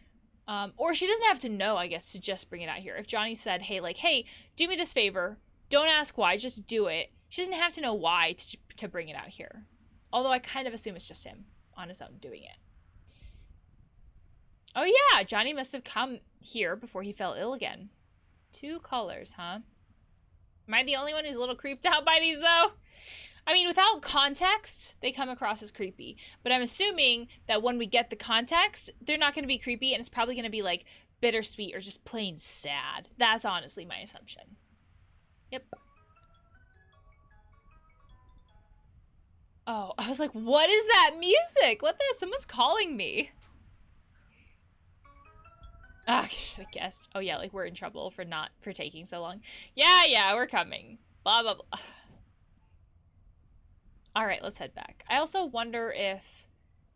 Or she doesn't have to know, I guess, to just bring it out here. If Johnny said, hey, like, hey, do me this favor. Don't ask why, just do it. She doesn't have to know why to bring it out here. Although I kind of assume it's just him on his own doing it. Oh yeah, Johnny must have come here before he fell ill again. 2 colors, huh? Am I the only one who's a little creeped out by these, though? I mean, without context, they come across as creepy. But I'm assuming that when we get the context, they're not going to be creepy, and it's probably going to be, like, bittersweet or just plain sad. That's honestly my assumption. Yep. Oh, I was like, what is that music? What the? Someone's calling me. Ah, I should have guessed. Oh yeah, like we're in trouble for taking so long. Yeah, we're coming. Blah, blah, blah. All right, let's head back. I also wonder if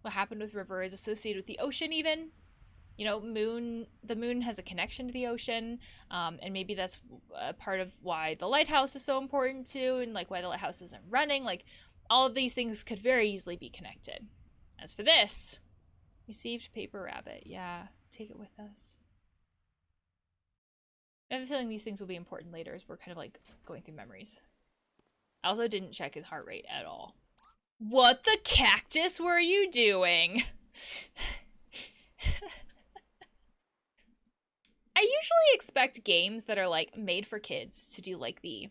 what happened with River is associated with the ocean even. You know, the moon has a connection to the ocean. And maybe that's a part of why the lighthouse is so important too. And like why the lighthouse isn't running. Like all of these things could very easily be connected. As for this, received paper rabbit. Yeah, take it with us. I have a feeling these things will be important later as we're kind of like going through memories. I also didn't check his heart rate at all. What the cactus were you doing? I usually expect games that are like made for kids to do like the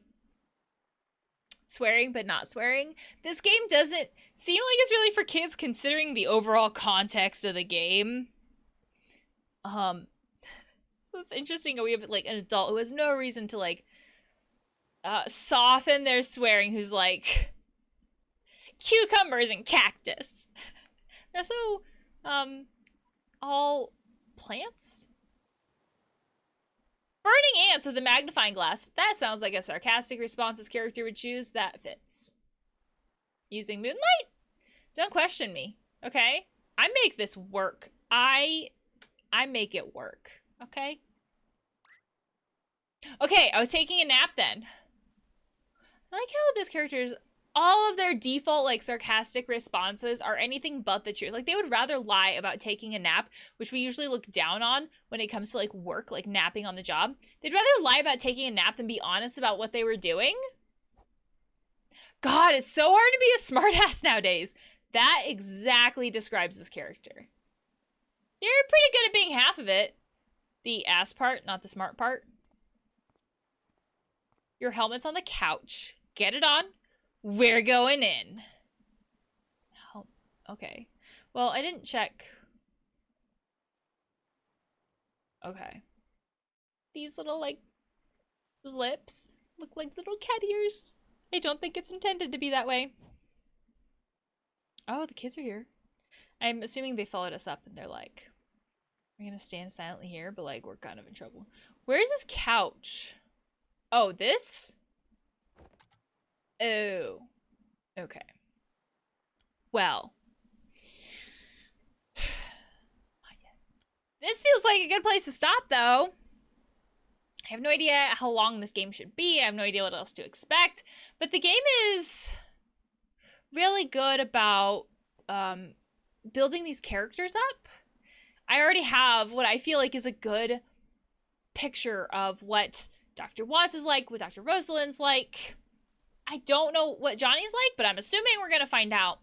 swearing but not swearing. This game doesn't seem like it's really for kids considering the overall context of the game. It's interesting how we have like an adult who has no reason to like soften their swearing, who's like cucumbers and cactus. They're so all plants. Burning ants with a magnifying glass. That sounds like a sarcastic response this character would choose. That fits. Using moonlight? Don't question me, okay? I make this work. I make it work, okay? Okay, I was taking a nap then. I like how this character's, all of their default, like, sarcastic responses are anything but the truth. Like, they would rather lie about taking a nap, which we usually look down on when it comes to, like, work, like, napping on the job. They'd rather lie about taking a nap than be honest about what they were doing. God, it's so hard to be a smartass nowadays. That exactly describes this character. You're pretty good at being half of it. The ass part, not the smart part. Your helmet's on the couch. Get it on. We're going in. Oh, okay. Well, I didn't check. Okay. These little, like, lips look like little cat ears. I don't think it's intended to be that way. Oh, the kids are here. I'm assuming they followed us up and they're like, we're gonna stand silently here, but like, we're kind of in trouble. Where's this couch? Oh, this? Oh. Okay. Well. This feels like a good place to stop, though. I have no idea how long this game should be. I have no idea what else to expect. But the game is really good about building these characters up. I already have what I feel like is a good picture of what Dr. Watts is like, what Dr. Rosalind's like. I don't know what Johnny's like, but I'm assuming we're going to find out.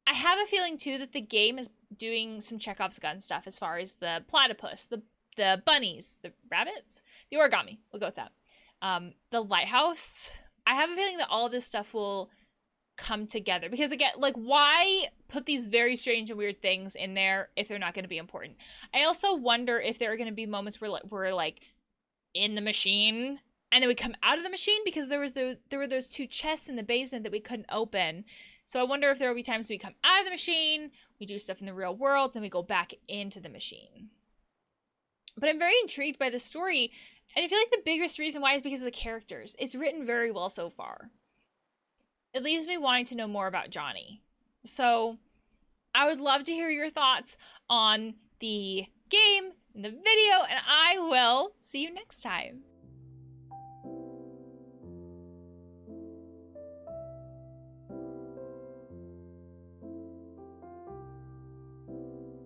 I have a feeling, too, that the game is doing some Chekhov's gun stuff as far as the platypus, the bunnies, the rabbits, the origami. We'll go with that. The lighthouse. I have a feeling that all of this stuff will come together. Because, again, like, why put these very strange and weird things in there if they're not going to be important? I also wonder if there are going to be moments where we're, like, in the machine and then we come out of the machine, because there were those two chests in the basement that we couldn't open. So I wonder if there will be times we come out of the machine, we do stuff in the real world, then we go back into the machine. But I'm very intrigued by the story, and I feel like the biggest reason why is because of the characters. It's written very well so far. It leaves me wanting to know more about Johnny. So I would love to hear your thoughts on the game and the video, and I will see you next time.